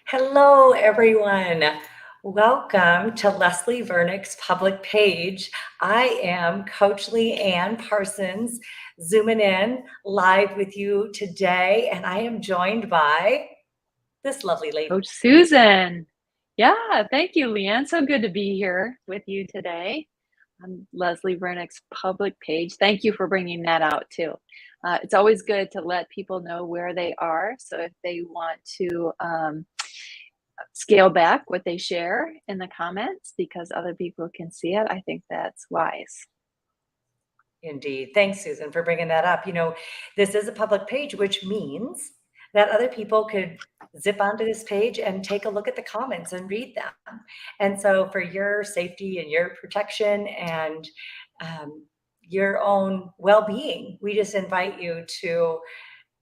Hello, everyone. Welcome to Leslie Vernick's public page. I am Coach LeAnne Parsons, zooming in live with you today, and I am joined by this lovely lady. Coach Susan. Yeah, thank you, LeAnne. So good to be here with you today on Leslie Vernick's public page. Thank you for bringing that out too. It's always good to let people know where they are. So if they want to scale back what they share in the comments because other people can see it, I think that's wise. Indeed. Thanks, Susan, for bringing that up. This is a public page, which means that other people could zip onto this page and take a look at the comments and read them. And so, for your safety and your protection and your own well being, we just invite you to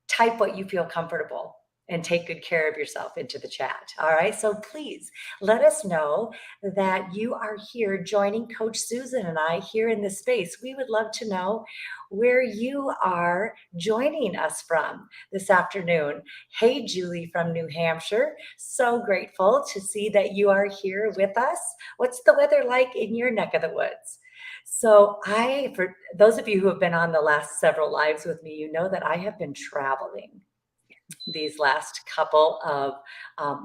type what you feel comfortable and take good care of yourself into the chat. All right. So please let us know that you are here joining Coach Susan and I here in this space. We would love to know where you are joining us from this afternoon. Hey, Julie from New Hampshire. So grateful to see that you are here with us. What's the weather like in your neck of the woods? So for those of you who have been on the last several lives with me, you know that I have been traveling these last couple of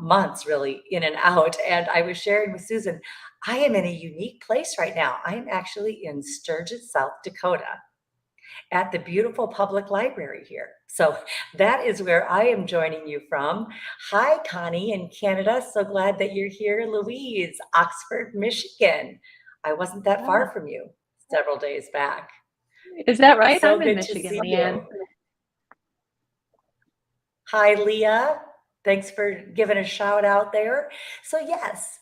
months, really in and out. And I was sharing with Susan, I am in a unique place right now. I am actually in Sturgis, South Dakota, at the beautiful public library here. So that is where I am joining you from. Hi, Connie in Canada. So glad that you're here. Louise, Oxford, Michigan. I wasn't that far from you several days back. Is that right? So I'm in good to Michigan, see LeAnne. you. Hi, Leah. Thanks for giving a shout out there. So, yes,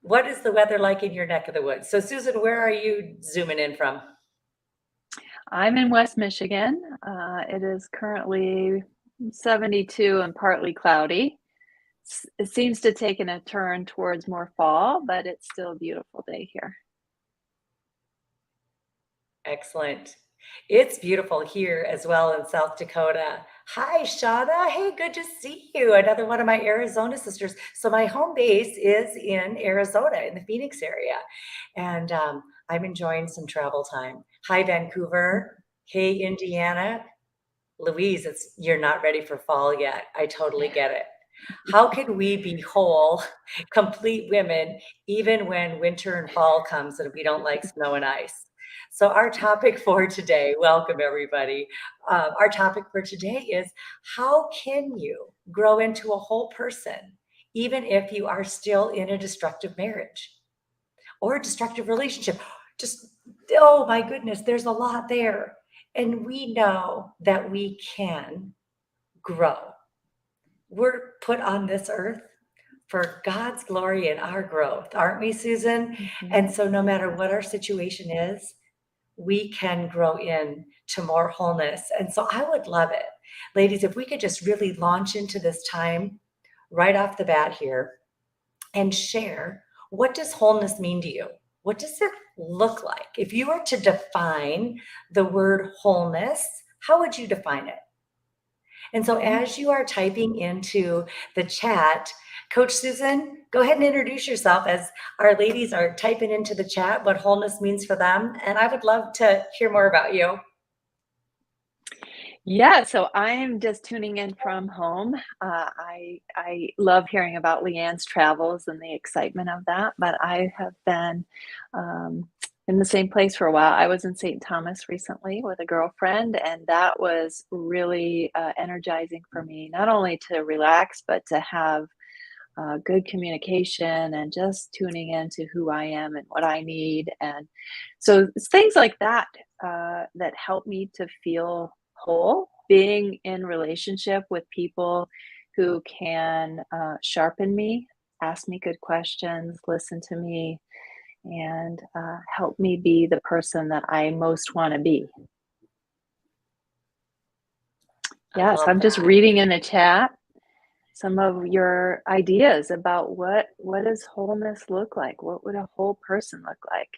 what is the weather like in your neck of the woods? So, Susan, where are you zooming in from? I'm in West Michigan. It is currently 72 and partly cloudy. It seems to taken a turn towards more fall, but it's still a beautiful day here. Excellent. It's beautiful here as well in South Dakota. Hi, Shauna. Hey, good to see you. Another one of my Arizona sisters. So, my home base is in Arizona, in the Phoenix area, and I'm enjoying some travel time. Hi, Vancouver. Hey, Indiana. Louise, you're not ready for fall yet. I totally get it. How can we be whole, complete women, even when winter and fall comes and we don't like snow and ice? So, our topic for today, welcome everybody. Our topic for today is how can you grow into a whole person, even if you are still in a destructive marriage or a destructive relationship? Just, oh my goodness, there's a lot there. And we know that we can grow. We're put on this earth for God's glory and our growth, aren't we, Susan? And so no matter what our situation is, we can grow in to more wholeness. And so I would love it, ladies, if we could just really launch into this time right off the bat here and share, what does wholeness mean to you? What does it look like? If you were to define the word wholeness, how would you define it? And so as you are typing into the chat, Coach Susan, go ahead and introduce yourself as our ladies are typing into the chat what wholeness means for them. And I would love to hear more about you. Yeah, so I'm just tuning in from home. I love hearing about LeAnne's travels and the excitement of that, but I have been in the same place for a while. I was in St. Thomas recently with a girlfriend, and that was really energizing for me, not only to relax, but to have good communication and just tuning into who I am and what I need. And so it's things like that that help me to feel whole, being in relationship with people who can sharpen me, ask me good questions, listen to me, and help me be the person that I most want to be. Yeah, so I'm just reading in the chat some of your ideas about what does wholeness look like? What would a whole person look like?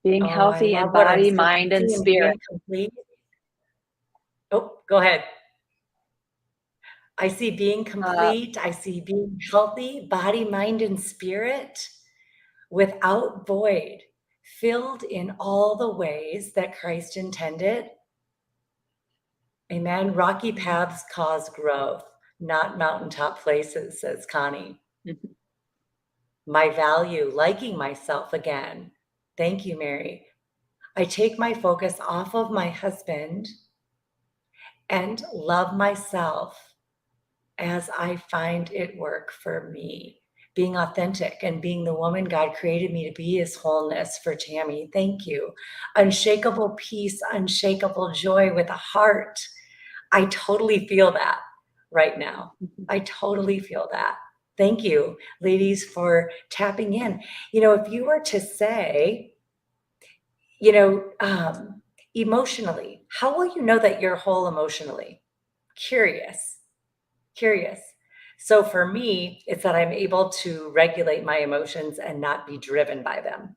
Being healthy in body, mind, and spirit. Complete. Oh, go ahead. I see being Uh, complete. I see being healthy, body, mind, and spirit, without void, filled in all the ways that Christ intended. Amen. Rocky paths cause growth, not mountaintop places, says Connie. My value, liking myself again. Thank you, Mary. I take my focus off of my husband and love myself as I find it work for me. Being authentic and being the woman God created me to be is wholeness for Tammy. Thank you. Unshakable peace, unshakable joy with a heart. I totally feel that right now. I totally feel that. Thank you, ladies, for tapping in. If you were to say, you know, emotionally, how will you know that you're whole emotionally? Curious, curious. So for me, it's that I'm able to regulate my emotions and not be driven by them.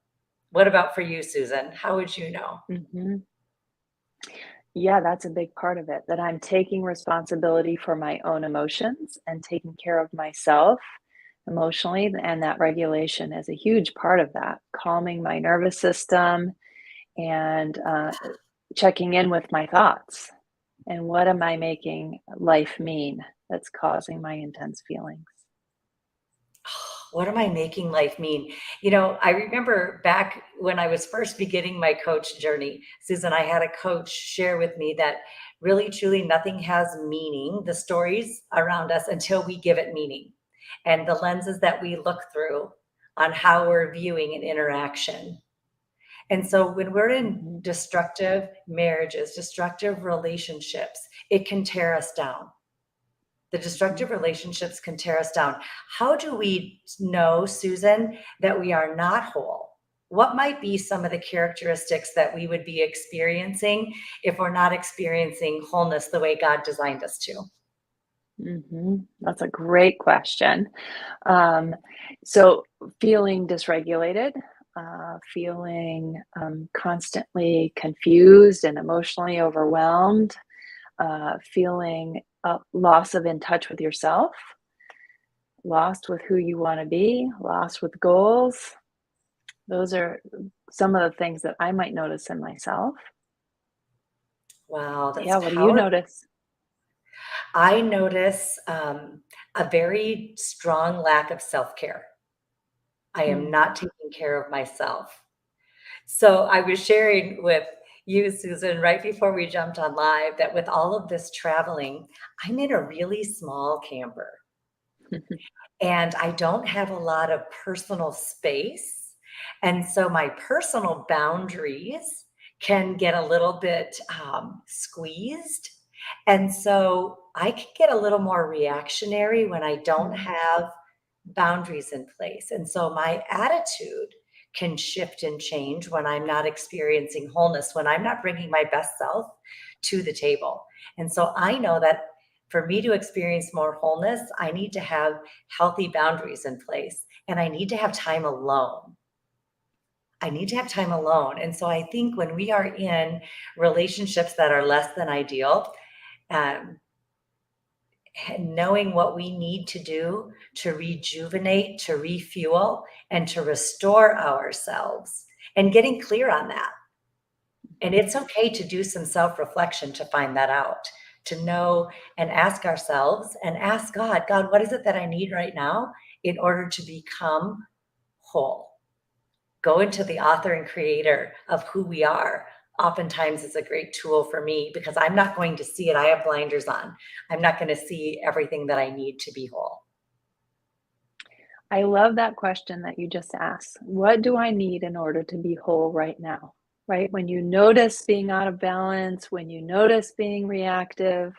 What about for you, Susan? How would you know? mhm. Yeah, that's a big part of it, that I'm taking responsibility for my own emotions and taking care of myself emotionally, and that regulation is a huge part of that, calming my nervous system and checking in with my thoughts. And what am I making life mean that's causing my intense feelings? What am I making life mean? I remember back when I was first beginning my coach journey, Susan, I had a coach share with me that really, truly, nothing has meaning, the stories around us, until we give it meaning. And the lenses that we look through on how we're viewing an interaction. And so when we're in Mhm, destructive marriages, destructive relationships, it can tear us down. The mhm. destructive relationships can tear us down. How do we know, Susan, that we are not whole? What might be some of the characteristics that we would be experiencing if we're not experiencing wholeness the way God designed us to? That's a great question. Um, so, feeling dysregulated, feeling constantly confused and emotionally overwhelmed, feeling a loss of in touch with yourself, lost with who you want to be, lost with goals. Those are some of the things that I might notice in myself. Wow, that's Yeah, what do you powerful. notice? I notice a very strong lack of self care. I am Mm, not taking care of myself. So I was sharing with you, Susan, right before we jumped on live, that with all of this traveling, I'm in a really small camper and I don't have a lot of personal space. And so my personal boundaries can get a little bit squeezed. And so I can get a little more reactionary when I don't mm, have boundaries in place. And so my attitude can shift and change when I'm not experiencing wholeness, when I'm not bringing my best self to the table. And so I know that for me to experience more wholeness, I need to have healthy boundaries in place and I need to have time alone. I need to have time alone. And so I think when we are in relationships that are less than ideal, um, knowing what we need to do to rejuvenate, to refuel, and to restore ourselves, and getting clear on that. And mhm. it's okay to do some self reflection to find that out, to know and ask ourselves and ask God, God, what is it that I need right now in order to become whole? Go into the author and creator of who we are. Oftentimes is a great tool for me because I'm not going to see it. I have blinders on. I'm not going to see everything that I need to be whole. I love that question that you just asked. What do I need in order to be whole right now? Right? When you notice being out of balance, when you notice being reactive,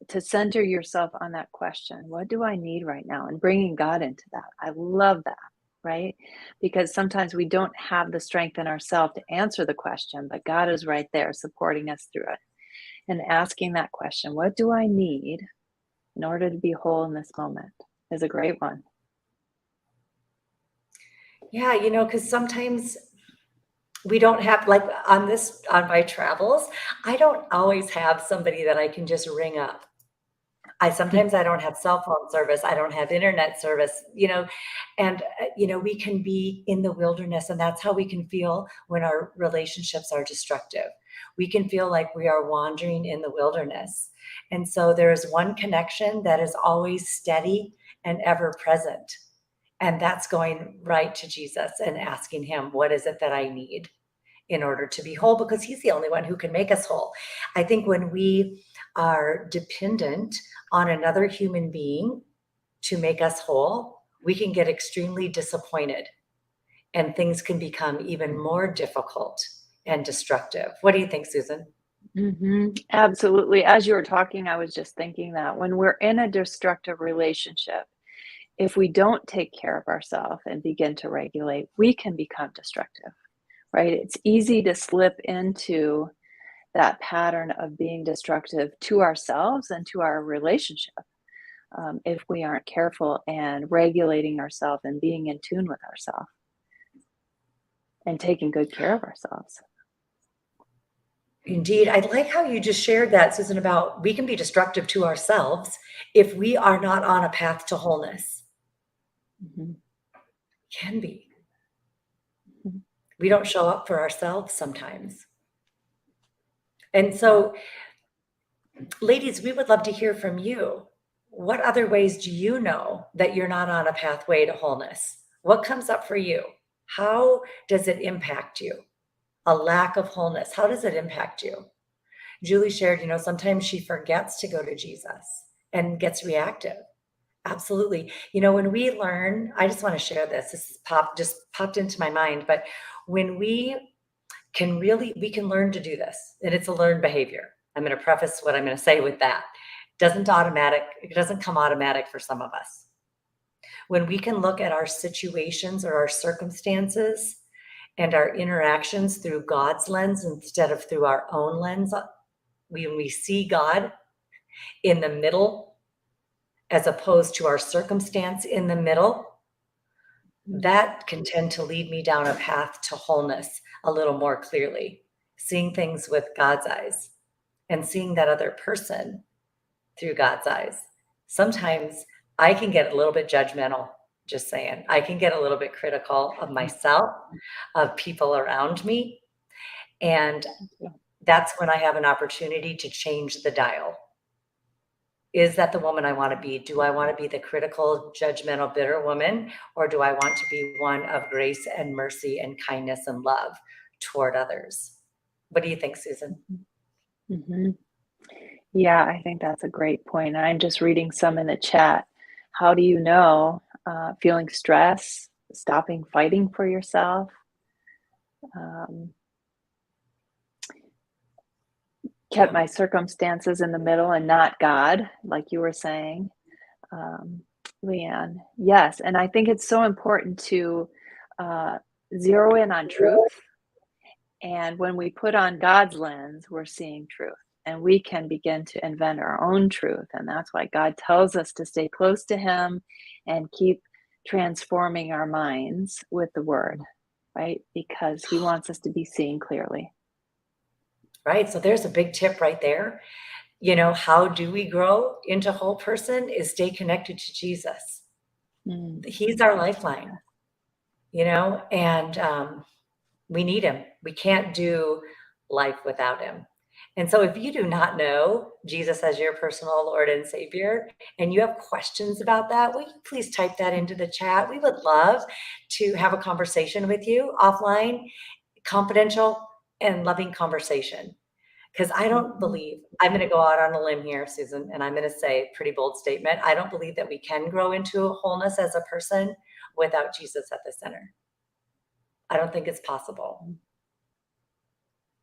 to center yourself on that question. What do I need right now? And bringing God into that. I love that, right? Because sometimes we don't have the strength in ourselves to answer the question, but God is right there supporting us through it. And asking that question, what do I need in order to be whole in this moment, is a great one. Yeah, because sometimes we don't have, like, on my travels, I don't always have somebody that I can just ring up Sometimes I don't have cell phone service. I don't have internet service, and, we can be in the wilderness, and that's how we can feel when our relationships are destructive. We can feel like we are wandering in the wilderness. And so there's one connection that is always steady and ever present. And that's going right to Jesus and asking him, what is it that I need in order to be whole? Because he's the only one who can make us whole. I think when we are dependent on another human being to make us whole, we can get extremely disappointed and things can become even more difficult and destructive. What do you think, Susan? Absolutely. As you were talking, I was just thinking that when we're in a destructive relationship, if we don't take care of ourselves and begin to regulate, we can become destructive, right? It's easy to slip into that pattern of being destructive to ourselves and to our relationship if we aren't careful and regulating ourselves and being in tune with ourselves and taking good care of ourselves. Indeed. I like how you just shared that, Susan, about we can be destructive to ourselves if we are not on a path to wholeness. Mhm. Can be. Mhm. We don't show up for ourselves sometimes. And so, ladies, we would love to hear from you. What other ways do you know that you're not on a pathway to wholeness? What comes up for you? How does it impact you? A lack of wholeness, how does it impact you? Julie shared, sometimes she forgets to go to Jesus and gets reactive. Absolutely. When we learn, I just want to share this. Just popped into my mind, but when we can learn to do this, and it's a learned behavior. I'm going to preface what I'm going to say with that. It doesn't come automatic for some of us. When we can look at our situations or our circumstances and our interactions through God's lens instead of through our own lens, when we see God in the middle as opposed to our circumstance in the middle, that can tend to lead me down a path to wholeness a little more clearly, seeing things with God's eyes and seeing that other person through God's eyes. Sometimes I can get a little bit judgmental, just saying. I can get a little bit critical of myself, of people around me. And that's when I have an opportunity to change the dial. Is that the woman I want to be? Do I want to be the critical, judgmental, bitter woman? Or do I want to be one of grace and mercy and kindness and love toward others? What do you think, Susan? Mhm. Yeah, I think that's a great point. I'm just reading some in the chat. How do you know? Feeling stress, stopping fighting for yourself, um, kept my circumstances in the middle and not God, like you were saying, um, LeAnne. Yes, and I think it's so important to uh, zero in on truth. And when we put on God's lens, we're seeing truth. And we can begin to invent our own truth. And that's why God tells us to stay close to Him and keep transforming our minds with the Word, right? Because He wants us to be seeing clearly. Right. So there's a big tip right there. How do we grow into whole person is stay connected to Jesus. He's our lifeline, and we need him. We can't do life without him. And so if you do not know Jesus as your personal Lord and Savior, and you have questions about that, will you please type that into the chat? We would love to have a conversation with you offline, confidential and loving conversation. Because I don't believe, I'm going to go out on a limb here, Susan, and I'm going to say a pretty bold statement. I don't believe that we can grow into a wholeness as a person without Jesus at the center. I don't think it's possible.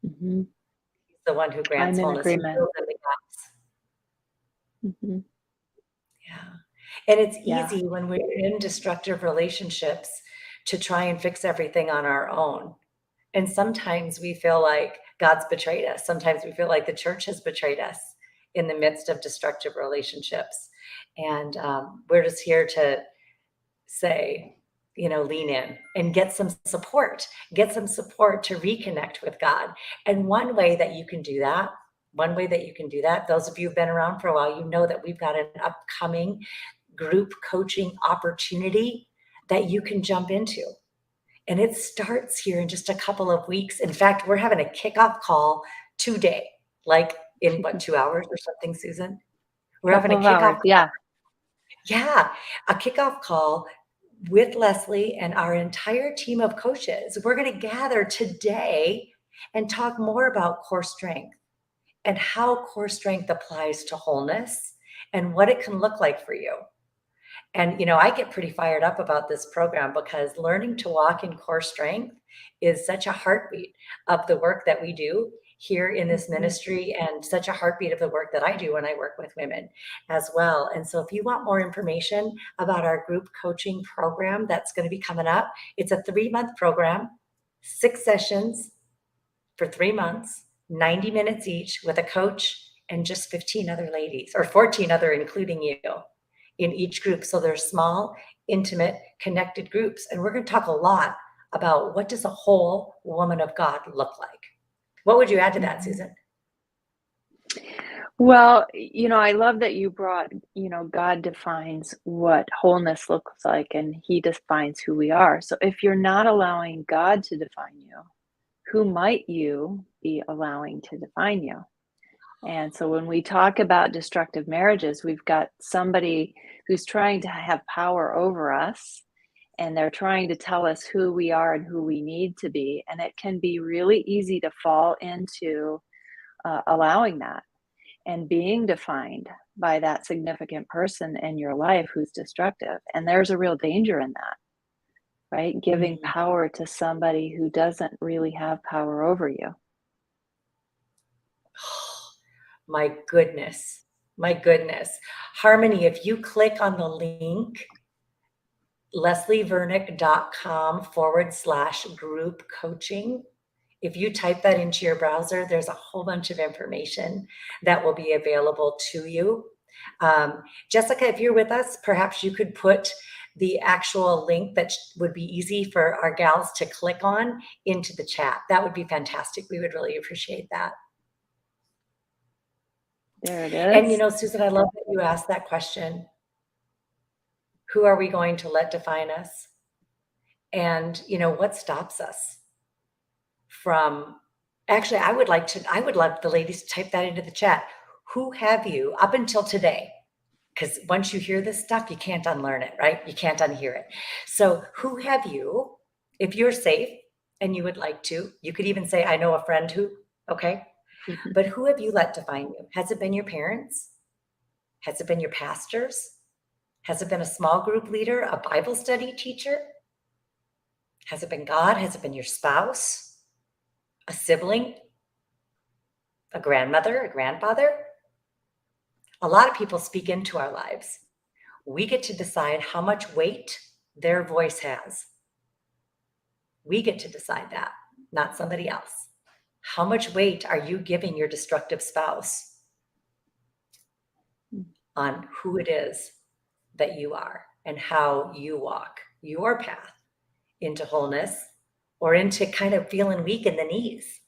Mm-hmm. He's the one who grants I'm in wholeness. He agreement. fills in the gaps. Mm-hmm. Yeah. And it's Yeah. easy when we're in destructive relationships to try and fix everything on our own. And sometimes we feel like God's betrayed us. Sometimes we feel like the church has betrayed us in the midst of destructive relationships. And we're just here to say, lean in and get some support to reconnect with God. And one way that you can do that, One way that you can do that, those of you who've been around for a while, you know that we've got an upcoming group coaching opportunity that you can jump into. And it starts here in just a couple of weeks. In fact, we're having a kickoff call today, like in what, 2 hours or something, Susan? We're having Couple a of kickoff hours. call. Yeah. Yeah, a kickoff call with Leslie and our entire team of coaches. We're going to gather today and talk more about core strength and how core strength applies to wholeness and what it can look like for you. And, I get pretty fired up about this program because learning to walk in core strength is such a heartbeat of the work that we do here in this ministry, and such a heartbeat of the work that I do when I work with women as well. And so if you want more information about our group coaching program that's going to be coming up, it's a 3-month program, 6 sessions for 3 months, 90 minutes each with a coach and just 15 other ladies, or 14 other, including you, in each group. So they're small, intimate, connected groups. And we're going to talk a lot about what does a whole woman of God look like. What would you add to that, Susan? Well, I love that you brought, God defines what wholeness looks like and he defines who we are. So if you're not allowing God to define you, who might you be allowing to define you? And so when we talk about destructive marriages, we've got somebody who's trying to have power over us, and they're trying to tell us who we are and who we need to be. And it can be really easy to fall into allowing that and being defined by that significant person in your life who's destructive. And there's a real danger in that, right? Giving power to somebody who doesn't really have power over you. My goodness. My goodness. Harmony, if you click on the link, leslievernick.com/group coaching, if you type that into your browser, there's a whole bunch of information that will be available to you. Jessica, if you're with us, perhaps you could put the actual link that would be easy for our gals to click on into the chat. That would be fantastic. We would really appreciate that. There it And is. Susan, I love that you asked that question. Who are we going to let define us? And what stops us from, actually, I would love the ladies to type that into the chat. Who have you up until today? Because once you hear this stuff, you can't unlearn it, right? You can't unhear it. So who have you, if you're safe and you would like to, you could even say, I know a friend who, okay? But who have you let define you? Has it been your parents? Has it been your pastors? Has it been a small group leader, a Bible study teacher? Has it been God? Has it been your spouse, a sibling, a grandmother, a grandfather? A lot of people speak into our lives. We get to decide how much weight their voice has. We get to decide that, not somebody else. How much weight are you giving your destructive spouse on who it is that you are and how you walk your path into wholeness, or into kind of feeling weak in the knees?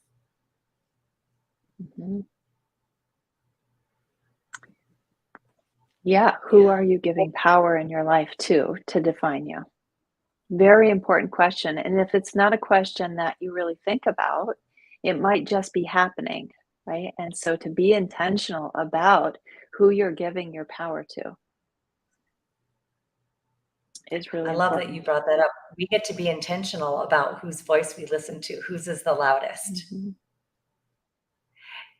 Yeah, who are you giving power in your life to define you? Very important question. And if it's not a question that you really think about, it might just be happening, right? And so to be intentional about who you're giving your power to is really I love that you important. brought that up. We get to be intentional about whose voice we listen to, whose is the loudest.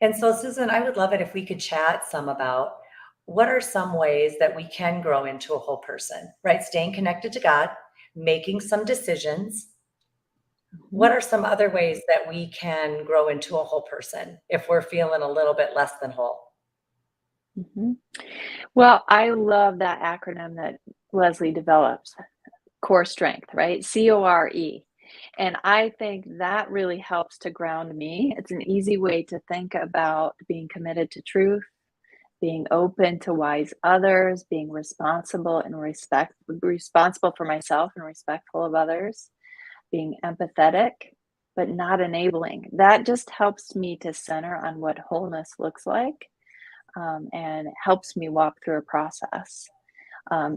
And so, Susan, I would love it if we could chat some about what are some ways that we can grow into a whole person, right? Staying connected to God, making some decisions. What are some other ways that we can grow into a whole person if we're feeling a little bit less than whole? Well, I love that acronym that Leslie develops, core strength, right? CORE. And I think that really helps to ground me. It's an easy way to think about being committed to truth, being open to wise others, being responsible for myself and respectful of others, being empathetic, but not enabling. That just helps me to center on what wholeness looks like, and helps me walk through a process.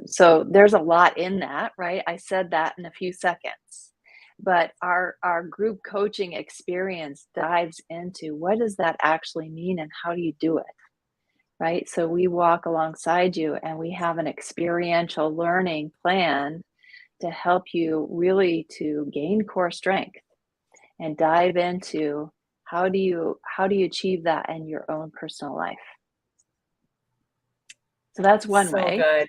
So there's a lot in that, right? I said that in a few seconds. But our group coaching experience dives into what does that actually mean and how do you do it, right? So we walk alongside you and we have an experiential learning plan to help you really to gain core strength and dive into how do you achieve that in your own personal life. So that's one So way. good.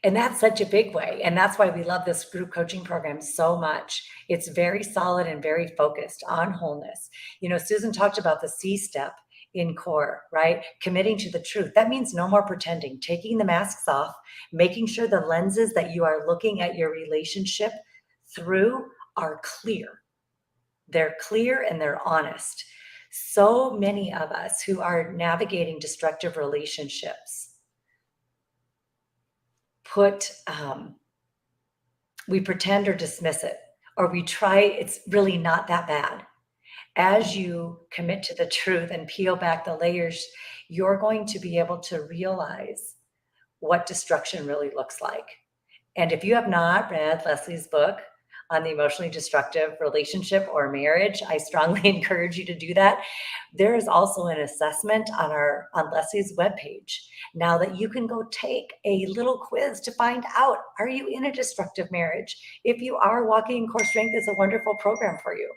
And that's such a big way. And that's why we love this group coaching program so much. It's very solid and very focused on wholeness. You know, Susan talked about the C step in core, right? Committing to the truth. That means no more pretending, taking the masks off, making sure the lenses that you are looking at your relationship through are clear. They're clear and they're honest. So many of us who are navigating destructive relationships put we pretend or dismiss it, or we try, it's really not that bad. As you commit to the truth and peel back the layers, you're going to be able to realize what destruction really looks like. And if you have not read Leslie's book on the emotionally destructive relationship or marriage, I strongly encourage you to do that. There is also an assessment on Leslie's webpage now that you can go take a little quiz to find out, are you in a destructive marriage? If you are, Walking in Core Strength is a wonderful program for you.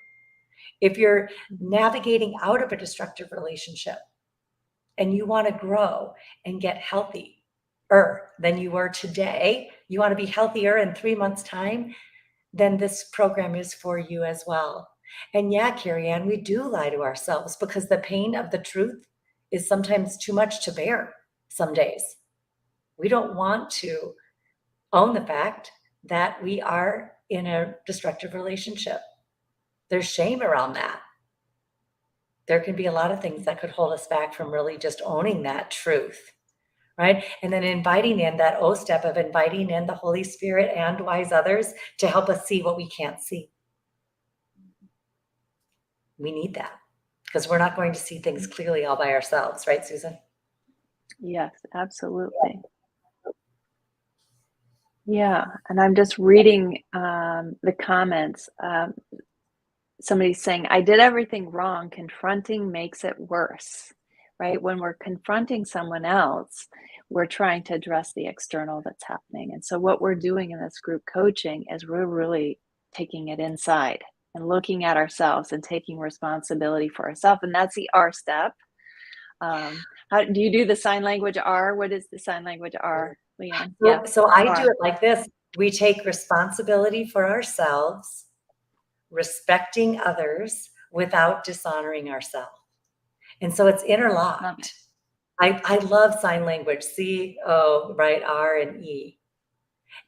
If you're navigating out of a destructive relationship and you want to grow and get healthier than you were today, you want to be healthier in 3 months' time, then this program is for you as well. And yeah, Carrie Ann, we do lie to ourselves because the pain of the truth is sometimes too much to bear some days. We don't want to own the fact that we are in a destructive relationship. There's shame around that. There can be a lot of things that could hold us back from really just owning that truth, right? And then inviting in that O step of inviting in the Holy Spirit and wise others to help us see what we can't see. We need that because we're not going to see things clearly all by ourselves, right, Susan? Yes, absolutely. Yeah, and I'm just reading the comments. Somebody's saying, I did everything wrong. Confronting makes it worse, right? When we're confronting someone else, we're trying to address the external that's happening. And so, what we're doing in this group coaching is we're really taking it inside and looking at ourselves and taking responsibility for ourselves. And that's the R step. How do you do the sign language R? What is the sign language R, LeAnne? Yeah. So I do R. it like this. We take responsibility for ourselves, respecting others without dishonoring ourselves. And so it's Love it. interlocked. I love sign language, C, O, right, R and E.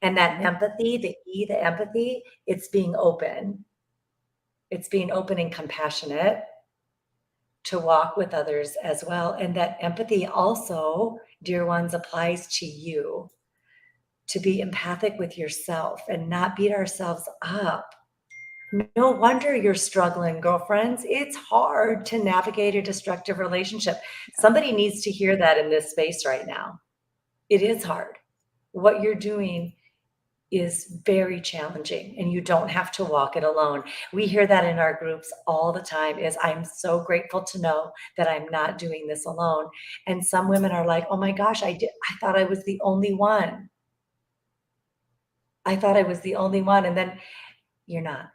And that empathy, the E, the empathy, it's being open. It's being open and compassionate to walk with others as well. And that empathy also, dear ones, applies to you, to be empathic with yourself and not beat ourselves up. No wonder you're struggling, girlfriends. It's hard to navigate a destructive relationship. Somebody needs to hear that in this space right now. It is hard. What you're doing is very challenging and you don't have to walk it alone. We hear that in our groups all the time is I'm so grateful to know that I'm not doing this alone. And some women are like, "Oh my gosh, I thought I was the only one. I thought I was the only one." And then you're not.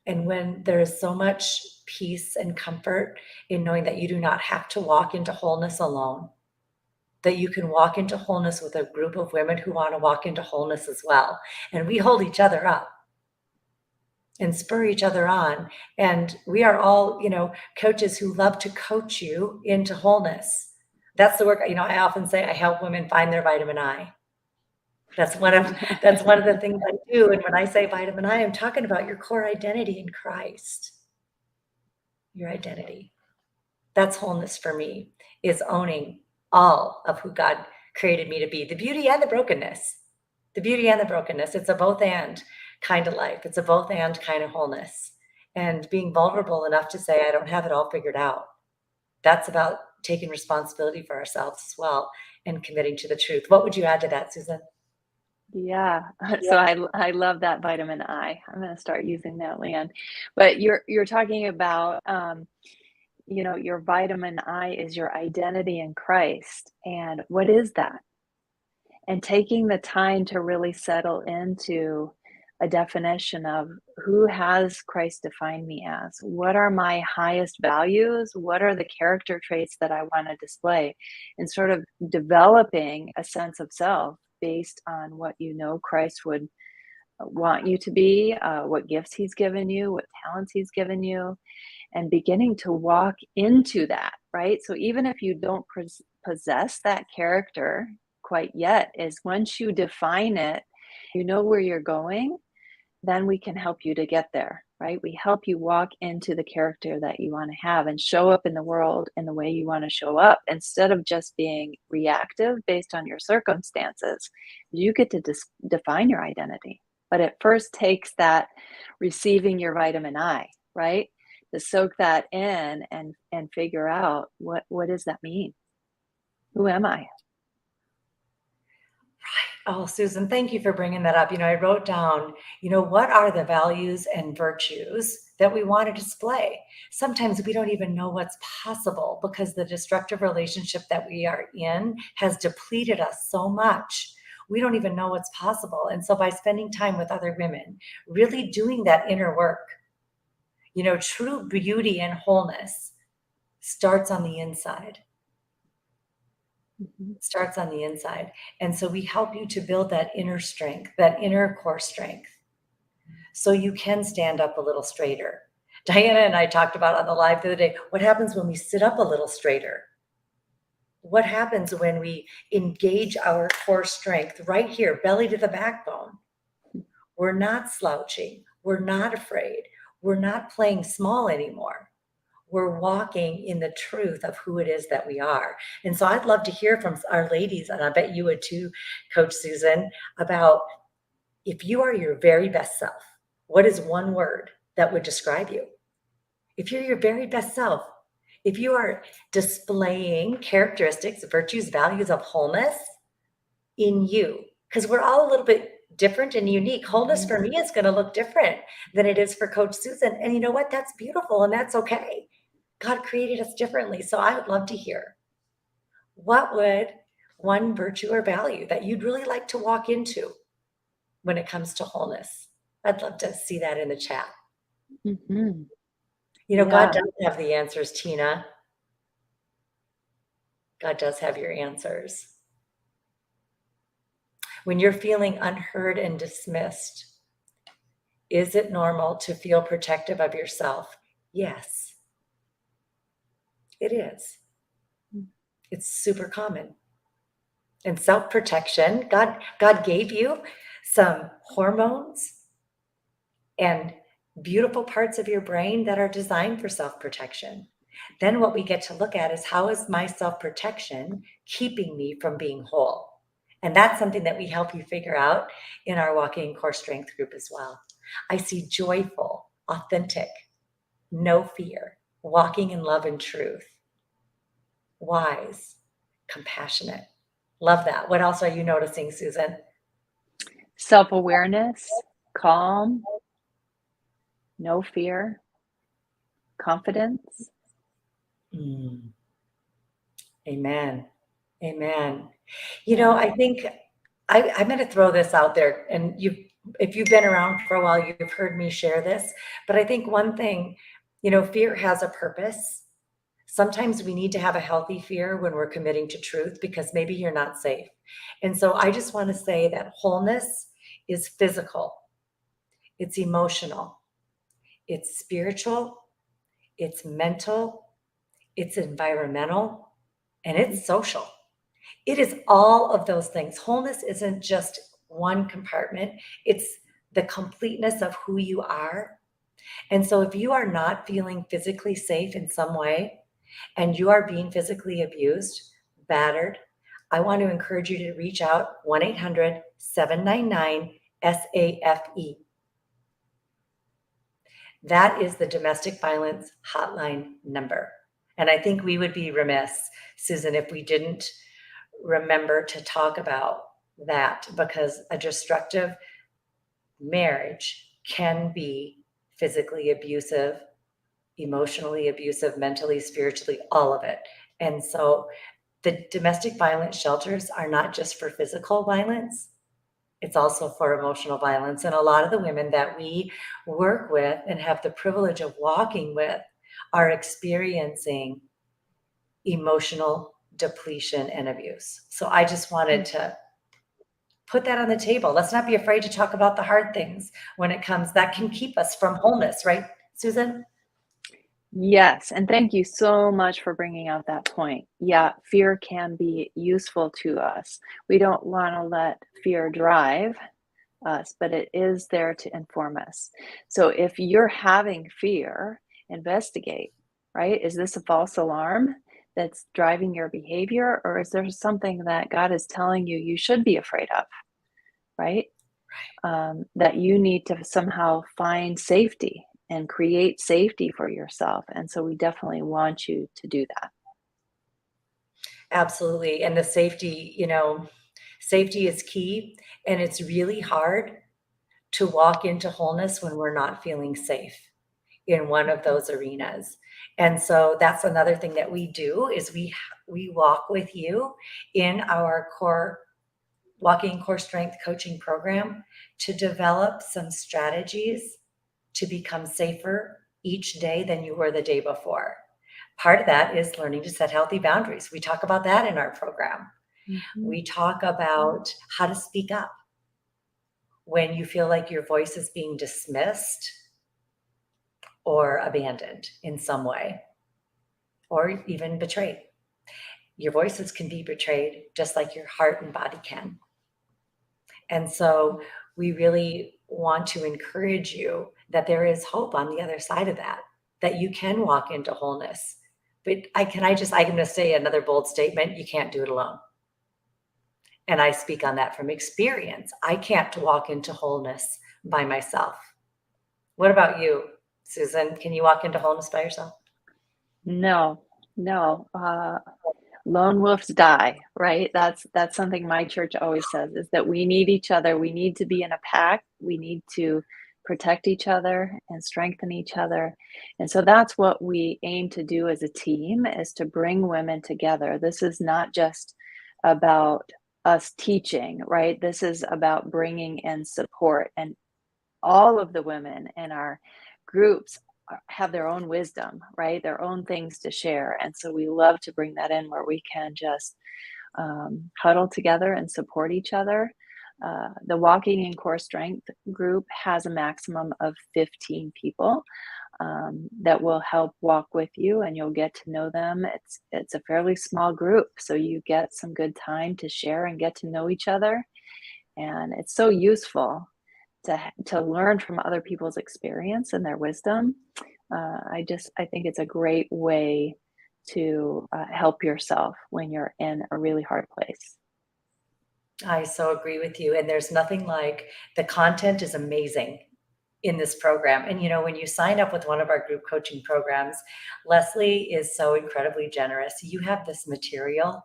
And when there is so much peace and comfort in knowing that you do not have to walk into wholeness alone, that you can walk into wholeness with a group of women who want to walk into wholeness as well. And we hold each other up and spur each other on. And we are all, coaches who love to coach you into wholeness. That's the work, I often say I help women find their vitamin I. That's one of the things I do. And when I say vitamin I, I'm talking about your core identity in Christ. Your identity. That's wholeness for me, is owning all of who God created me to be, the beauty and the brokenness. The beauty and the brokenness. It's a both and. kind of life. It's a both and kind of wholeness. And being vulnerable enough to say, I don't have it all figured out. That's about taking responsibility for ourselves as well and committing to the truth. What would you add to that, Susan? Yeah. Yeah. So I love that vitamin I. I'm going to start using that, Leanne. But you're talking about your vitamin I is your identity in Christ. And what is that? And taking the time to really settle into a definition of who has Christ defined me as? What are my highest values? What are the character traits that I want to display? And sort of developing a sense of self based on what you know Christ would want you to be, what gifts he's given you, what talents he's given you, and beginning to walk into that, right? So even if you don't possess that character quite yet, is once you define it, you know where you're going, then we can help you to get there, right? We help you walk into the character that you want to have and show up in the world in the way you want to show up instead of just being reactive based on your circumstances. You get to define your identity. But it first takes that receiving your vitamin I, right? To soak that in and figure out what does that mean? Who am I? Oh, Susan, thank you for bringing that up. I wrote down, what are the values and virtues that we want to display? Sometimes we don't even know what's possible because the destructive relationship that we are in has depleted us so much. We don't even know what's possible. And so by spending time with other women, really doing that inner work, true beauty and wholeness starts on the inside. Mhm. Starts on the inside. And so we help you to build that inner strength, that inner core strength, so you can stand up a little straighter. Diana and I talked about on the live the other day, what happens when we sit up a little straighter? What happens when we engage our core strength right here, belly to the backbone? We're not slouching. We're not afraid. We're not playing small anymore. We're walking in the truth of who it is that we are. And so I'd love to hear from our ladies, and I bet you would too, Coach Susan, about if you are your very best self, what is one word that would describe you? If you're your very best self, if you are displaying characteristics, virtues, values of wholeness in you, because we're all a little bit different and unique. Wholeness for me is going to look different than it is for Coach Susan. And you know what? That's beautiful and that's okay. God created us differently. So I would love to hear, what would one virtue or value that you'd really like to walk into when it comes to wholeness? I'd love to see that in the chat. Mhm. God Yeah. does have the answers, Tina. God does have your answers. When you're feeling unheard and dismissed, is it normal to feel protective of yourself? Yes, it is. It's super common. And self-protection, God gave you some hormones and beautiful parts of your brain that are designed for self-protection. Then what we get to look at is, how is my self-protection keeping me from being whole? And that's something that we help you figure out in our Walking Core Strength group as well. I see joyful, authentic, no fear, walking in love and truth, wise, compassionate. Love that. What else are you noticing, Susan? Self-awareness, calm, no fear, confidence. Mm, amen. Amen. Yeah. I think I'm going to throw this out there, and if you've been around for a while, you've heard me share this. But I think one thing, fear has a purpose. Sometimes we need to have a healthy fear when we're committing to truth, because maybe you're not safe. And so I just want to say that wholeness is physical, it's emotional, it's spiritual, it's mental, it's environmental, and it's social. It is all of those things. Wholeness isn't just one compartment, it's the completeness of who you are. And so if you are not feeling physically safe in some way, and you are being physically abused, battered, I want to encourage you to reach out 1-800-799-SAFE. That is the domestic violence hotline number. And I think we would be remiss, Susan, if we didn't remember to talk about that, because a destructive marriage can be physically abusive, emotionally abusive, mentally, spiritually, all of it. And so the domestic violence shelters are not just for physical violence, it's also for emotional violence. And a lot of the women that we work with and have the privilege of walking with are experiencing emotional depletion and abuse. So I just wanted to put that on the table. Let's not be afraid to talk about the hard things when it comes that can keep us from wholeness, right, Susan? Yes, and thank you so much for bringing out that point. Yeah, fear can be useful to us. We don't want to let fear drive us, but it is there to inform us. So if you're having fear, investigate, right? Is this a false alarm that's driving your behavior, or is there something that God is telling you you should be afraid of, right? That you need to somehow find safety and create safety for yourself. And so we definitely want you to do that. Absolutely. And the safety, safety is key. And it's really hard to walk into wholeness when we're not feeling safe in one of those arenas. And so that's another thing that we do is we walk with you in our core walking core strength coaching program to develop some strategies to become safer each day than you were the day before. Part of that is learning to set healthy boundaries. We talk about that in our program. Mhm. We talk about how to speak up when you feel like your voice is being dismissed or abandoned in some way, or even betrayed. Your voices can be betrayed just like your heart and body can. And so we really want to encourage you that there is hope on the other side of that, that you can walk into wholeness. But I'm going to say another bold statement. You can't do it alone. And I speak on that from experience. I can't walk into wholeness by myself. What about you, Susan? Can you walk into wholeness by yourself? No, no. Lone wolves die, right? That's something my church always says is that we need each other. We need to be in a pack. We need to protect each other and strengthen each other. And so that's what we aim to do as a team is to bring women together. This is not just about us teaching, right? This is about bringing in support, and all of the women in our groups have their own wisdom, right? Their own things to share. And so we love to bring that in where we can just huddle together and support each other. The Walking in Core Strength group has a maximum of 15 people that will help walk with you, and you'll get to know them. It's a fairly small group, so you get some good time to share and get to know each other, and it's so useful to learn from other people's experience and their wisdom. I think it's a great way to help yourself when you're in a really hard place. I so agree with you. And there's nothing like the content is amazing in this program. And when you sign up with one of our group coaching programs, Leslie is so incredibly generous. You have this material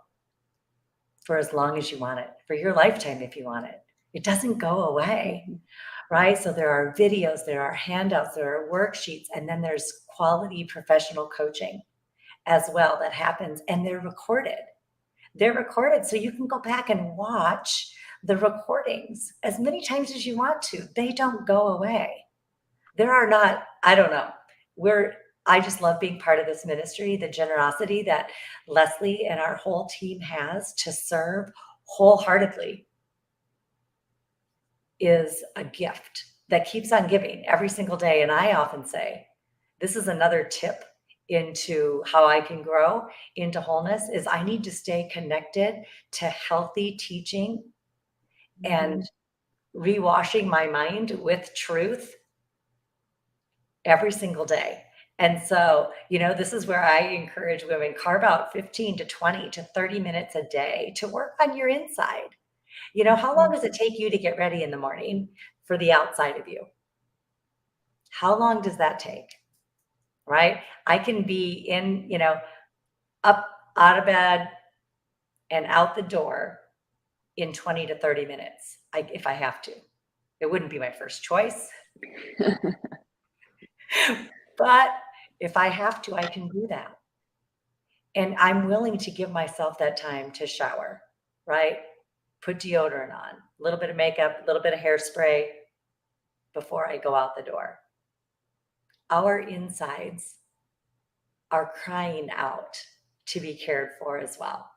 for as long as you want it, for your lifetime if you want it. It doesn't go away, Mhm. right? So there are videos, there are handouts, there are worksheets, and then there's quality professional coaching as well that happens, and they're recorded. They're recorded so you can go back and watch the recordings as many times as you want to. They don't go away. There are not, I don't know. I just love being part of this ministry, the generosity that Leslie and our whole team has to serve wholeheartedly is a gift that keeps on giving every single day. And I often say, this is another tip into how I can grow into wholeness is I need to stay connected to healthy teaching and Mhm. rewashing my mind with truth every single day. And so, this is where I encourage women carve out 15 to 20 to 30 minutes a day to work on your inside. How long Mhm. does it take you to get ready in the morning for the outside of you? How long does that take? Right? I can be in, up out of bed and out the door in 20 to 30 minutes, if I have to. It wouldn't be my first choice, but if I have to, I can do that. And I'm willing to give myself that time to shower, right? Put deodorant on, a little bit of makeup, a little bit of hairspray before I go out the door. Our insides are crying out to be cared for as well.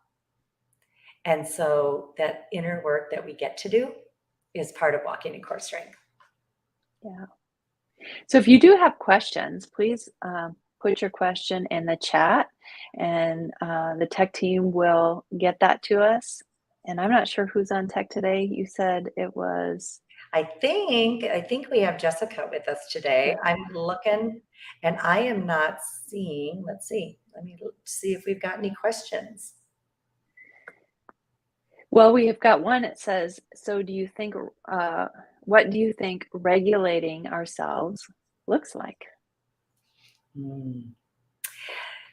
And so that inner work that we get to do is part of walking in core strength. Yeah. So if you do have questions, please put your question in the chat, and the tech team will get that to us. And I'm not sure who's on tech today. You said it was. I think we have Jessica with us today. I'm looking and I am not seeing, let's see. Let me see if we've got any questions. Well, we have got one. It says, so do you think, what do you think regulating ourselves looks like?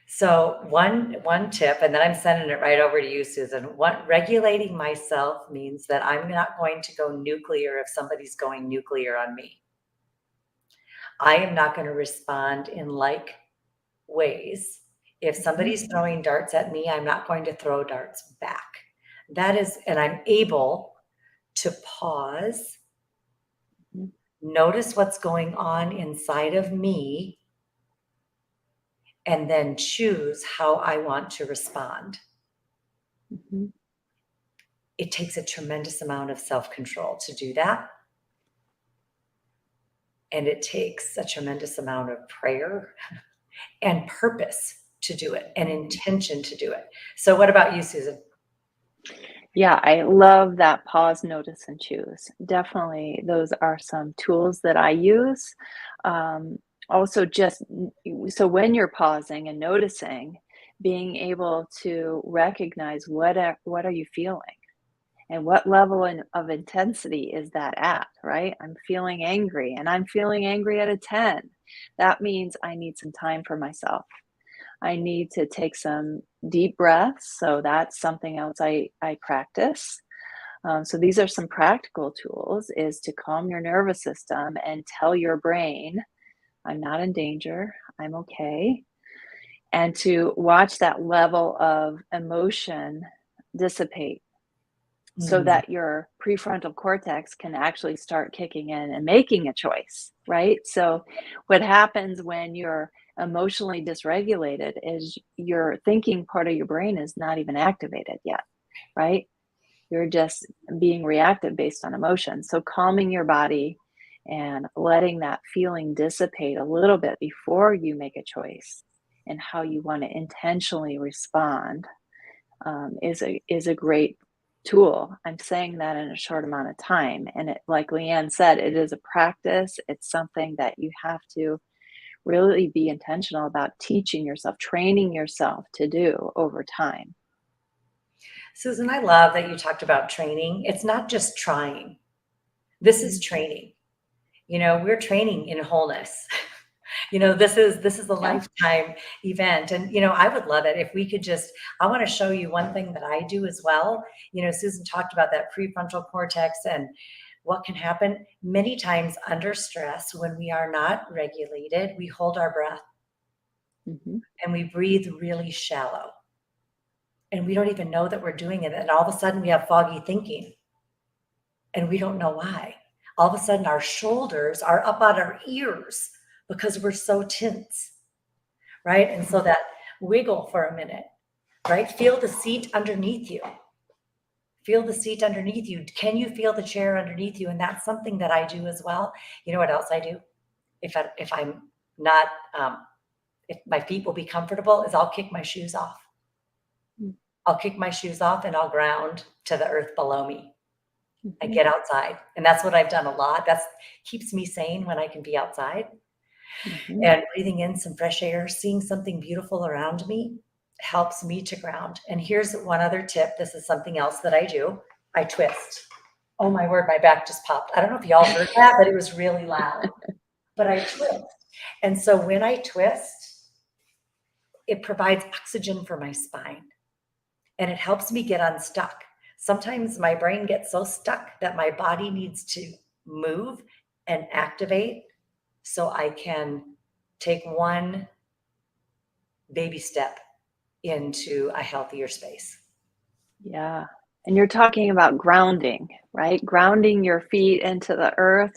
So one tip, and then I'm sending it right over to you, Susan. What regulating myself means that I'm not going to go nuclear if somebody's going nuclear on me. I am not going to respond in like ways. If somebody's throwing darts at me, I'm not going to throw darts back. That is, and I'm able to pause, notice what's going on inside of me, and then choose how I want to respond. It takes a tremendous amount of self-control to do that. And it takes a tremendous amount of prayer and purpose to do it and intention to do it. So what about you, Susan? Yeah, I love that pause, notice, and choose. Definitely, those are some tools that I use. Also, just so when you're pausing and noticing, being able to recognize what are you feeling, and what level of intensity is that at, right? I'm feeling angry, and I'm feeling angry at a 10. That means I need some time for myself. I need to take some deep breaths. So that's something else I practice. So these are some practical tools, is to calm your nervous system and tell your brain, I'm not in danger, I'm okay. And to watch that level of emotion dissipate so that your prefrontal cortex can actually start kicking in and making a choice, right? So what happens when you're emotionally dysregulated is your thinking part of your brain is not even activated yet, right? You're just being reactive based on emotion. So calming your body and letting that feeling dissipate a little bit before you make a choice and how you want to intentionally respond is a great tool. I'm saying that in a short amount of time. And it, like LeAnne said, it is a practice. It's something that you have to really be intentional about teaching yourself, training yourself to do over time. Susan, I love that you talked about training. It's not just trying. This is training. We're training in wholeness. This is a lifetime event. And, I would love it if we could I want to show you one thing that I do as well. Susan talked about that prefrontal cortex and what can happen many times under stress when we are not regulated. We hold our breath and we breathe really shallow. And we don't even know that we're doing it. And all of a sudden we have foggy thinking and we don't know why. All of a sudden our shoulders are up at our ears because we're so tense, right? And so that wiggle for a minute, right? Feel the seat underneath you. Feel the seat underneath you. Can you feel the chair underneath you? And that's something that I do as well. You know what else I do? If I'm not, if my feet will be comfortable, is I'll kick my shoes off. I'll kick my shoes off and I'll ground to the earth below me. I get outside. And that's what I've done a lot. That keeps me sane when I can be outside. And breathing in some fresh air, seeing something beautiful around me helps me to ground. And here's one other tip. This is something else that I do. I twist. Oh my word, my back just popped. I don't know if y'all heard that, but it was really loud. but I twist. And so when I twist, it provides oxygen for my spine and it helps me get unstuck. Sometimes my brain gets so stuck that my body needs to move and activate so I can take one baby step into a healthier space. Yeah. And you're talking about grounding, right? Grounding your feet into the earth,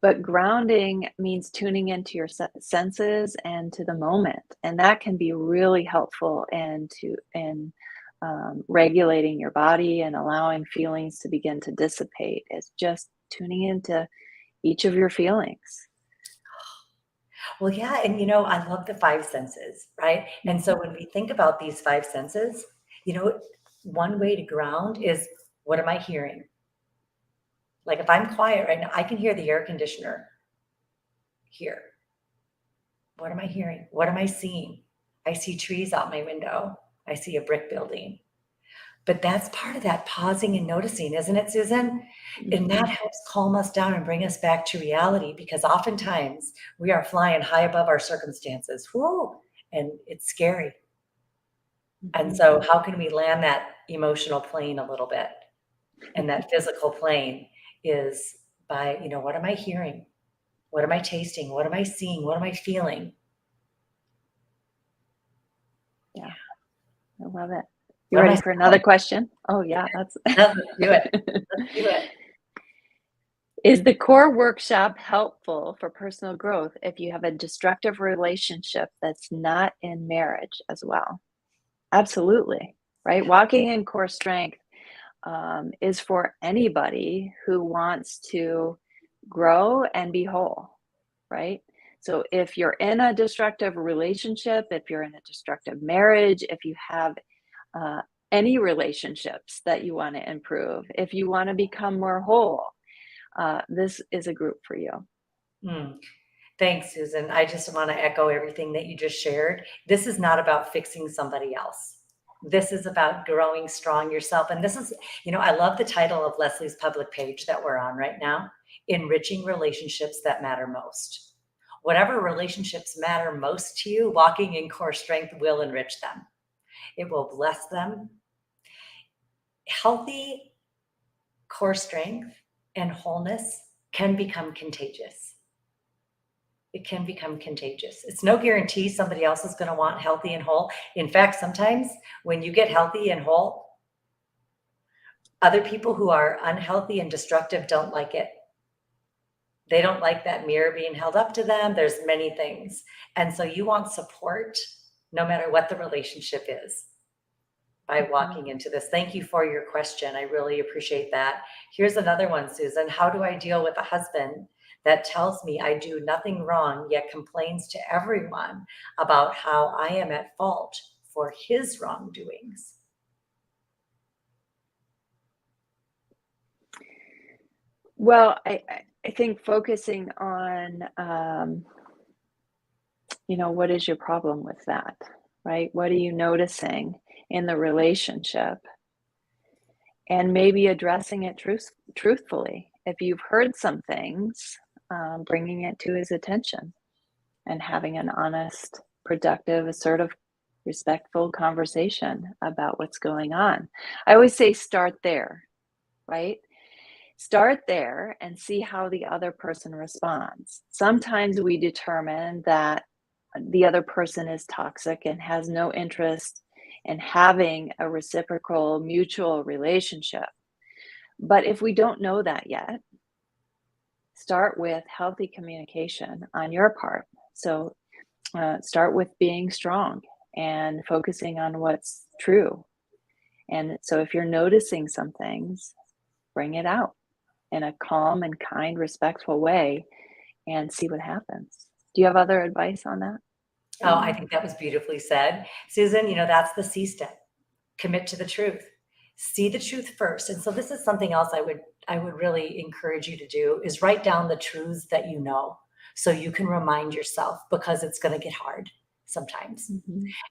but grounding means tuning into your senses and to the moment. And that can be really helpful in regulating your body and allowing feelings to begin to dissipate. It's just tuning into each of your feelings. Well, yeah, and I love the five senses, right? And so when we think about these five senses, one way to ground is, what am I hearing? Like if I'm quiet right now, I can hear the air conditioner here. What am I hearing? What am I seeing? I see trees out my window. I see a brick building. But that's part of that pausing and noticing, isn't it, Susan? And that helps calm us down and bring us back to reality, because oftentimes we are flying high above our circumstances. Whoo, and it's scary. And so how can we land that emotional plane a little bit? And that physical plane is by, what am I hearing? What am I tasting? What am I seeing? What am I feeling? Yeah, I love it. You ready for another question? Oh yeah, let's do it. Let's do it. Is the core workshop helpful for personal growth if you have a destructive relationship that's not in marriage as well? Absolutely, right? Walking in core strength is for anybody who wants to grow and be whole, right? So if you're in a destructive relationship, if you're in a destructive marriage, if you have uh, any relationships that you want to improve, if you want to become more whole, this is a group for you. Thanks, Susan. I just want to echo everything that you just shared. This is not about fixing somebody else. This is about growing strong yourself. And this is, I love the title of Leslie's public page that we're on right now, Enriching Relationships That Matter Most. Whatever relationships matter most to you, walking in core strength will enrich them. It will bless them. Healthy core strength and wholeness can become contagious. It can become contagious. It's no guarantee somebody else is going to want healthy and whole. In fact, sometimes when you get healthy and whole, other people who are unhealthy and destructive don't like it. They don't like that mirror being held up to them. There's many things. And so you want support no matter what the relationship is by walking into this. Thank you for your question. I really appreciate that. Here's another one, Susan. How do I deal with a husband that tells me I do nothing wrong, yet complains to everyone about how I am at fault for his wrongdoings? Well, I think focusing on, what is your problem with that, right? What are you noticing in the relationship? And maybe addressing it truthfully. If you've heard some things, bringing it to his attention and having an honest, productive, assertive, respectful conversation about what's going on. I always say start there, right? Start there and see how the other person responds. Sometimes we determine that the other person is toxic and has no interest in having a reciprocal, mutual relationship. But if we don't know that yet, start with healthy communication on your part. So start with being strong and focusing on what's true. And so if you're noticing some things, bring it out in a calm and kind, respectful way and see what happens. Do you have other advice on that? Oh, I think that was beautifully said. Susan, that's the C step. Commit to the truth. See the truth first. And so this is something else I would really encourage you to do, is write down the truths that you know so you can remind yourself, because it's going to get hard sometimes.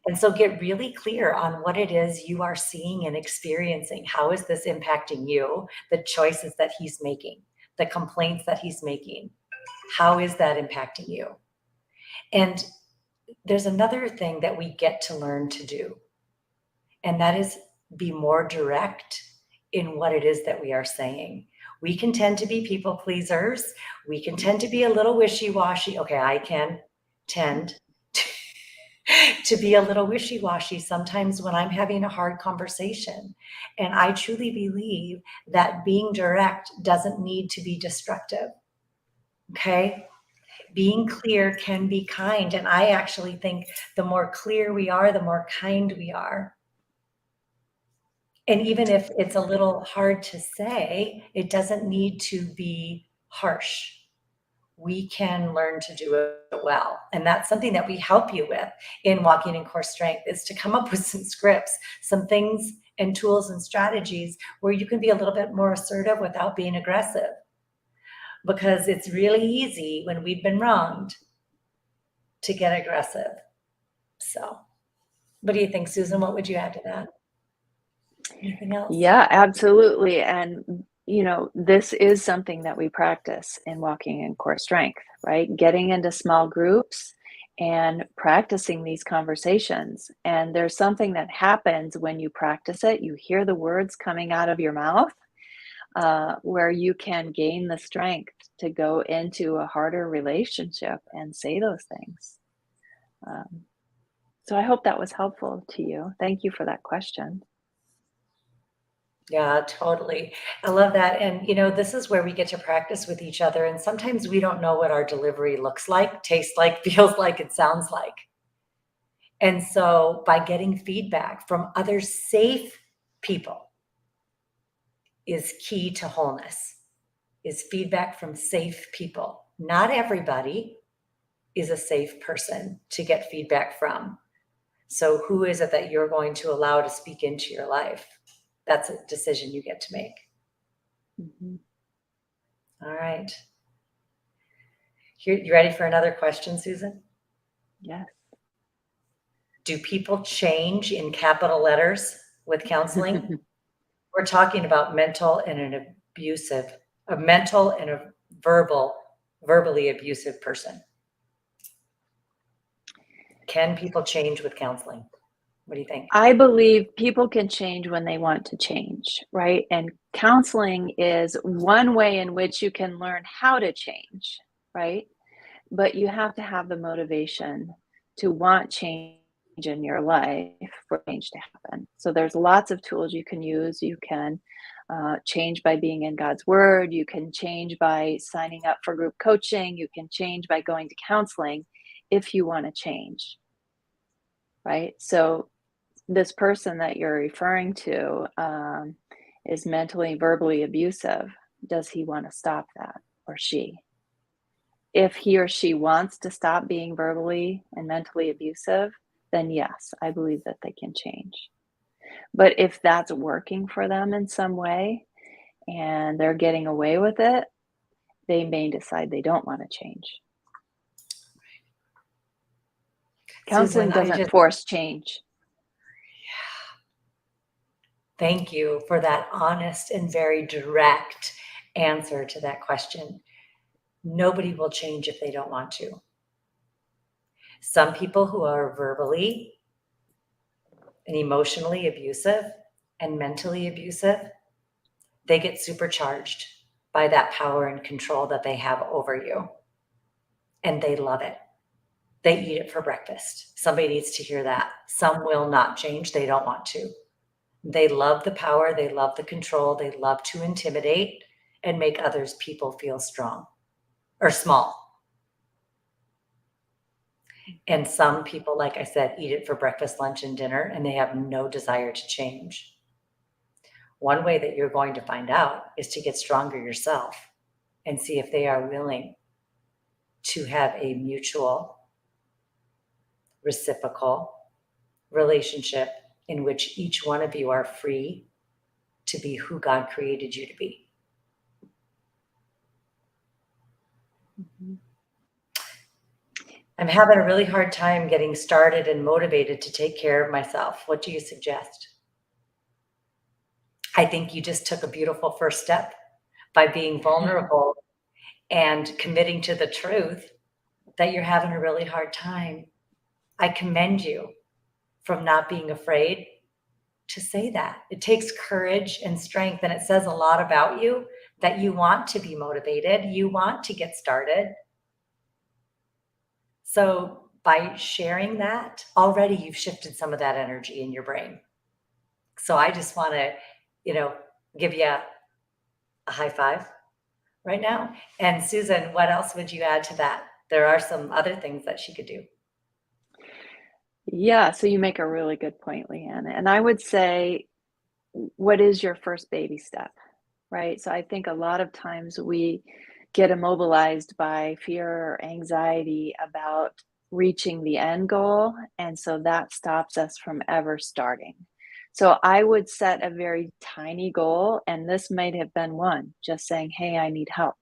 And so get really clear on what it is you are seeing and experiencing. How is this impacting you? The choices that he's making, the complaints that he's making. How is that impacting you? And there's another thing that we get to learn to do, and that is be more direct in what it is that we are saying. We can tend to be people pleasers. We can tend to be a little wishy-washy. Okay, I can tend to be a little wishy-washy sometimes when I'm having a hard conversation. And I truly believe that being direct doesn't need to be destructive. Okay? Being clear can be kind. And I actually think the more clear we are, the more kind we are. And even if it's a little hard to say, it doesn't need to be harsh. We can learn to do it well. And that's something that we help you with in Walking in Core Strength, is to come up with some scripts, some things and tools and strategies where you can be a little bit more assertive without being aggressive. Because it's really easy when we've been wronged to get aggressive. So what do you think, Susan? What would you add to that? Anything else? Yeah, absolutely. And, this is something that we practice in Walking in Core Strength, right? Getting into small groups and practicing these conversations. And there's something that happens when you practice it. You hear the words coming out of your mouth, where you can gain the strength to go into a harder relationship and say those things. Um, so I hope that was helpful to you. Thank you for that question. Yeah, totally. I love that. And, this is where we get to practice with each other. And sometimes we don't know what our delivery looks like, tastes like, feels like, and sounds like. And so by getting feedback from other safe people is key to wholeness, is feedback from safe people. Not everybody is a safe person to get feedback from. So who is it that you're going to allow to speak into your life? That's a decision you get to make. Mhm. All right. Here, you ready for another question, Susan? Yes. Do people change in capital letters with counseling? We're talking about a mental and a verbally abusive person. Can people change with counseling? What do you think? I believe people can change when they want to change, right? And counseling is one way in which you can learn how to change, right? But you have to have the motivation to want change in your life for change to happen. So there's lots of tools you can use. You can change by being in God's Word. You can change by signing up for group coaching. You can change by going to counseling if you want to change, right? So this person that you're referring to is mentally, verbally abusive. Does he want to stop that, or she? If he or she wants to stop being verbally and mentally abusive, then yes, I believe that they can change. But if that's working for them in some way and they're getting away with it, they may decide they don't want to change. Susan, Counseling doesn't force change. thank you for that honest and very direct answer to that question. Nobody will change if they don't want to. Some people who are verbally and emotionally abusive and mentally abusive, they get supercharged by that power and control that they have over you. And they love it. They eat it for breakfast. Somebody needs to hear that. Some will not change. They don't want to. They love the power. They love the control. They love to intimidate and make others people feel strong or small. And some people, like I said, eat it for breakfast, lunch, and dinner, and they have no desire to change. One way that you're going to find out is to get stronger yourself and see if they are willing to have a mutual, reciprocal relationship in which each one of you are free to be who God created you to be. Mhm. I'm having a really hard time getting started and motivated to take care of myself. What do you suggest? I think you just took a beautiful first step by being vulnerable and committing to the truth that you're having a really hard time. I commend you from not being afraid to say that. It takes courage and strength, and it says a lot about you that you want to be motivated, you want to get started. So by sharing that, already you've shifted some of that energy in your brain. So I just want to, give you a high five right now. And Susan, what else would you add to that? There are some other things that she could do. Yeah, so you make a really good point, LeAnne. And I would say, what is your first baby step, right? So I think a lot of times we get immobilized by fear or anxiety about reaching the end goal. And so that stops us from ever starting. So I would set a very tiny goal, and this might have been one, just saying, hey, I need help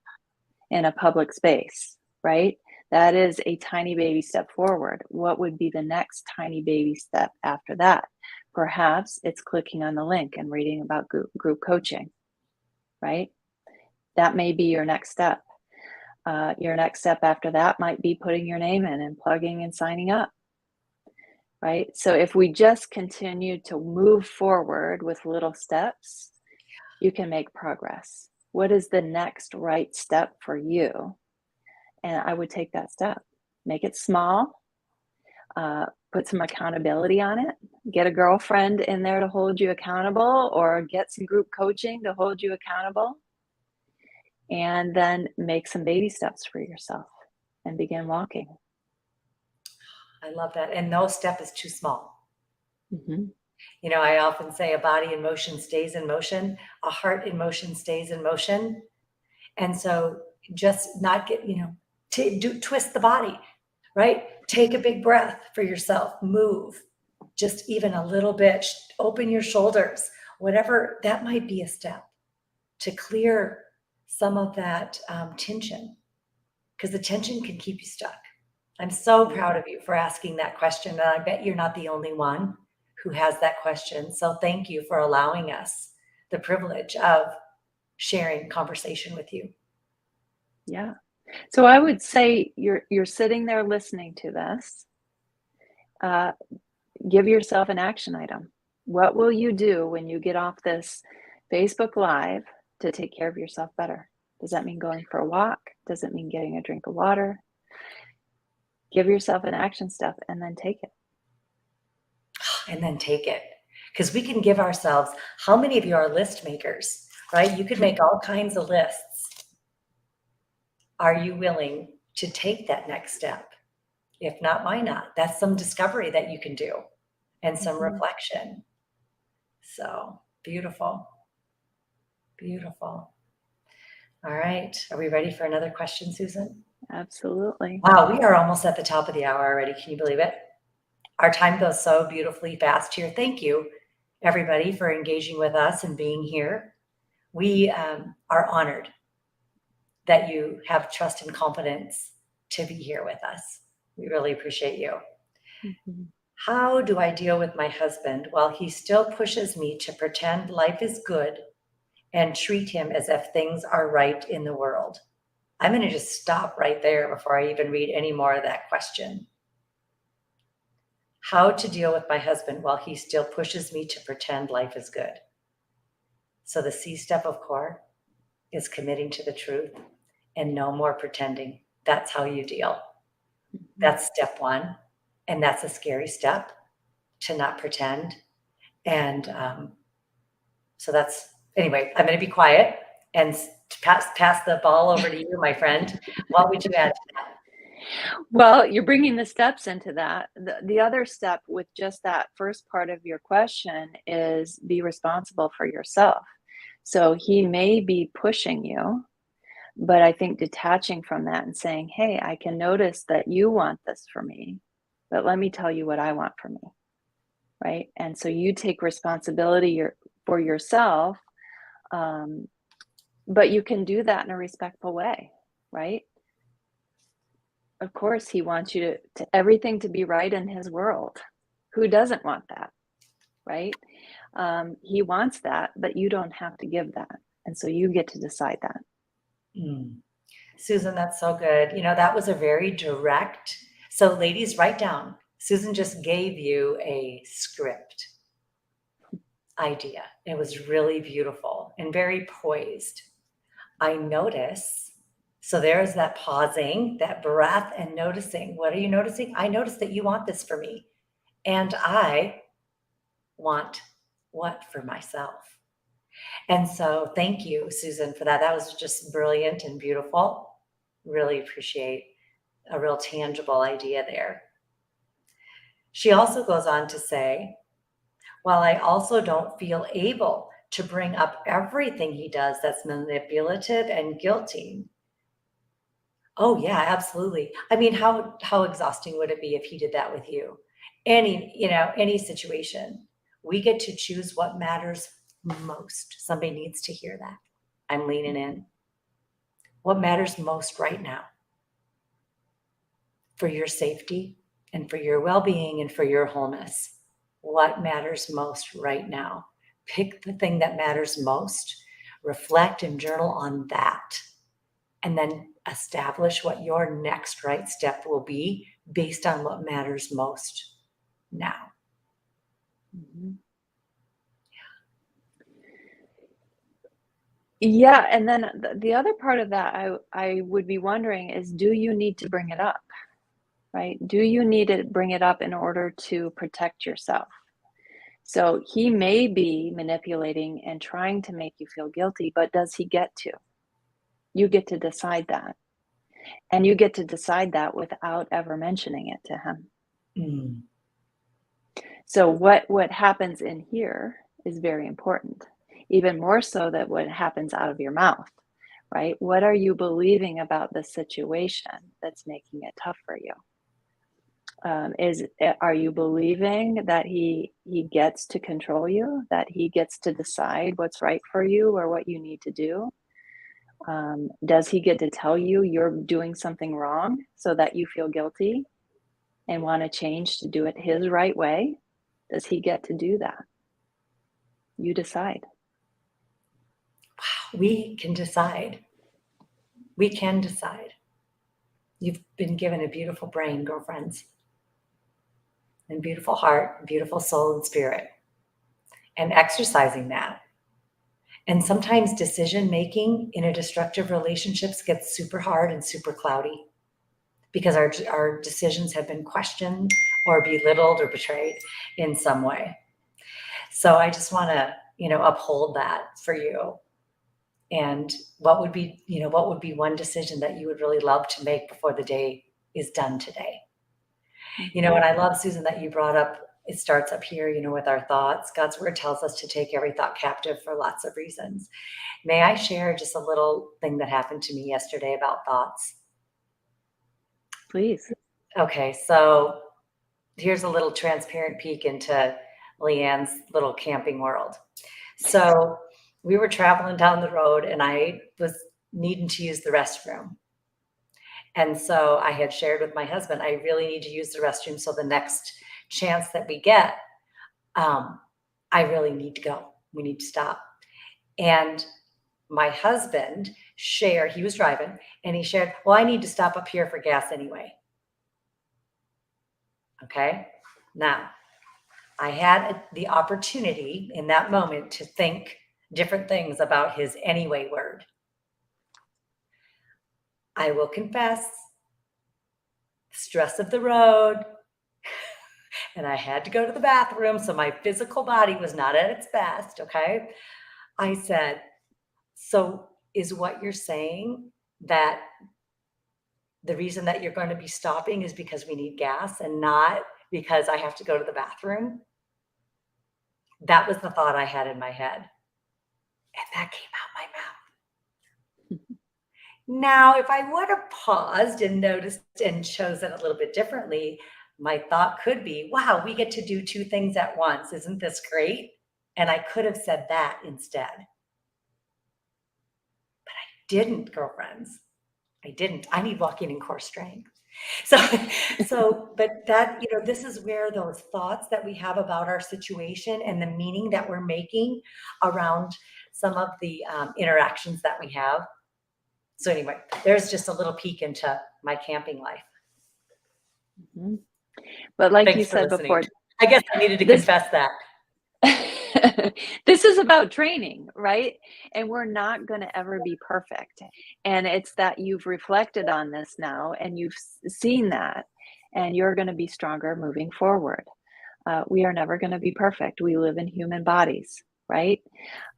in a public space, right? That is a tiny baby step forward. What would be the next tiny baby step after that? Perhaps it's clicking on the link and reading about group coaching, right? That may be your next step. Your next step after that might be putting your name in and plugging and signing up, right? So if we just continue to move forward with little steps, you can make progress. What is the next right step for you? And I would take that step, make it small, put some accountability on it, get a girlfriend in there to hold you accountable, or get some group coaching to hold you accountable, and then make some baby steps for yourself and begin walking. I love that. And no step is too small. Mm-hmm. I often say a body in motion stays in motion, a heart in motion stays in motion. And so just not get, twist the body, right? Take a big breath for yourself, move just even a little bit, open your shoulders, whatever, that might be a step to clear some of that tension, because the tension can keep you stuck. I'm so proud of you for asking that question. And I bet you're not the only one who has that question. So thank you for allowing us the privilege of sharing conversation with you. Yeah. So I would say you're sitting there listening to this. Give yourself an action item. What will you do when you get off this Facebook Live to take care of yourself better? Does that mean going for a walk? Does it mean getting a drink of water? Give yourself an action step and then take it. And then take it. Because we can give ourselves, how many of you are list makers, right? You could make all kinds of lists. Are you willing to take that next step? If not, why not? That's some discovery that you can do and some reflection. So beautiful. Beautiful. All right. Are we ready for another question, Susan? Absolutely. Wow, we are almost at the top of the hour already. Can you believe it? Our time goes so beautifully fast here. Thank you, everybody, for engaging with us and being here. We are honored that you have trust and confidence to be here with us. We really appreciate you. Mm-hmm. How do I deal with my husband while he still pushes me to pretend life is good and treat him as if things are right in the world? I'm going to just stop right there before I even read any more of that question. How to deal with my husband while he still pushes me to pretend life is good. So the C step of core is committing to the truth and no more pretending. That's how you deal. That's step one. And that's a scary step, to not pretend. And so that's, anyway, I'm going to be quiet and pass the ball over to you, my friend. What would you add to that? Well, you're bringing the steps into that. The other step with just that first part of your question is be responsible for yourself. So he may be pushing you, but I think detaching from that and saying, hey, I can notice that you want this for me, but let me tell you what I want for me. Right. And so you take responsibility for yourself, but you can do that in a respectful way. Right. Of course, he wants you to everything to be right in his world. Who doesn't want that? Right. He wants that, but you don't have to give that. And so you get to decide that. Susan, that's so good. That was a very direct. So, ladies, write down. Susan just gave you a script idea. It was really beautiful and very poised. I notice. So there's that pausing, that breath, and noticing. What are you noticing? I notice that you want this for me. And I want what for myself? And so thank you, Susan, for that. That was just brilliant and beautiful. Really appreciate a real tangible idea there. She also goes on to say, while I also don't feel able to bring up everything he does that's manipulative and guilty. Oh yeah, absolutely. I mean, how exhausting would it be if he did that with you? Any situation. We get to choose what matters most. Somebody needs to hear that. I'm leaning in. What matters most right now for your safety and for your well-being and for your wholeness? What matters most right now? Pick the thing that matters most, reflect and journal on that, and then establish what your next right step will be based on what matters most now. Mm-hmm. Yeah, and then the other part of that I would be wondering is, do you need to bring it up, right? Do you need to bring it up in order to protect yourself? So he may be manipulating and trying to make you feel guilty, but does he get to? You get to decide that. And you get to decide that without ever mentioning it to him. Mm. So what happens in here is very important, even more so than what happens out of your mouth, right? What are you believing about the situation that's making it tough for you? Are you believing that he gets to control you, that he gets to decide what's right for you or what you need to do? Does he get to tell you you're doing something wrong so that you feel guilty and want to change to do it his right way? Does he get to do that? You decide. We can decide. We can decide. You've been given a beautiful brain, girlfriends, and beautiful heart, beautiful soul and spirit, and exercising that. And sometimes decision making in a destructive relationships gets super hard and super cloudy because our decisions have been questioned or belittled or betrayed in some way. So I just want to, uphold that for you. And what would be one decision that you would really love to make before the day is done today? And I love, Susan, that you brought up, it starts up here, with our thoughts. God's word tells us to take every thought captive for lots of reasons. May I share just a little thing that happened to me yesterday about thoughts? Please. Okay, so here's a little transparent peek into LeAnne's little camping world. So we were traveling down the road and I was needing to use the restroom. And so I had shared with my husband, I really need to use the restroom. So the next chance that we get, I really need to go. We need to stop. And my husband he was driving and he shared, well, I need to stop up here for gas anyway. Okay. Now, I had the opportunity in that moment to think different things about his anyway word. I will confess, stress of the road, and I had to go to the bathroom, so my physical body was not at its best, okay? I said, so is what you're saying that the reason that you're going to be stopping is because we need gas and not because I have to go to the bathroom? That was the thought I had in my head. And that came out my mouth. Now, if I would have paused and noticed and chosen a little bit differently, my thought could be, wow, we get to do two things at once. Isn't this great? And I could have said that instead. But I didn't, girlfriends. I didn't. I need walking in core strength. But that, this is where those thoughts that we have about our situation and the meaning that we're making around some of the interactions that we have, So anyway, there's just a little peek into my camping life. Mm-hmm. But like Thanks you for said listening. before, I guess I needed to this confess that. this is about training, right? And we're not going to ever be perfect. And it's that you've reflected on this now and you've seen that, and you're going to be stronger moving forward. We are never going to be perfect. We live in human bodies, right?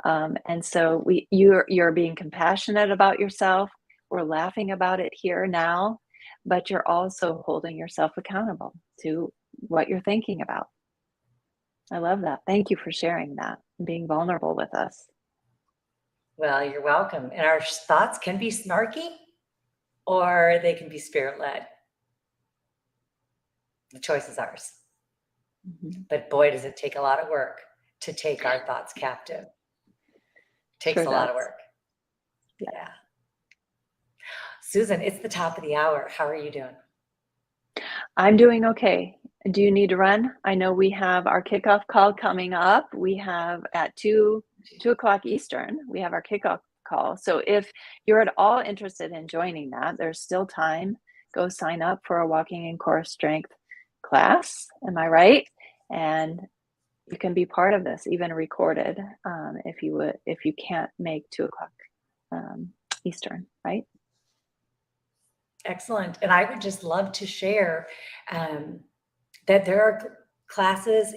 And so you're being compassionate about yourself. We're laughing about it here now, but you're also holding yourself accountable to what you're thinking about. I love that. Thank you for sharing that and being vulnerable with us. Well, you're welcome. And our thoughts can be snarky or they can be spirit-led. The choice is ours. Mm-hmm. But boy, does it take a lot of work to take our thoughts captive. Takes Sure a lot does. of work. Yeah. Yeah. Susan, it's the top of the hour. How are you doing? I'm doing okay. Do you need to run? I know we have our kickoff call coming up. We have at 2 o'clock Eastern, we have our kickoff call. So if you're at all interested in joining that, there's still time. Go sign up for a walking and core strength class. Am I right? And you can be part of this, even recorded, if you can't make 2 o'clock Eastern, right? Excellent. And I would just love to share that there are classes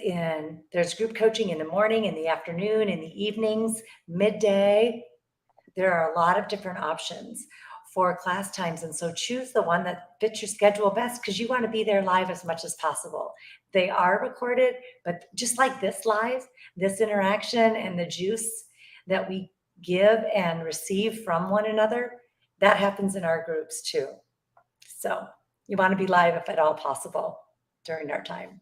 there's group coaching in the morning, in the afternoon, in the evenings, midday. There are a lot of different options for class times. And so choose the one that fits your schedule best because you want to be there live as much as possible. They are recorded, but just like this live, this interaction and the juice that we give and receive from one another, that happens in our groups too. So you want to be live if at all possible during our time.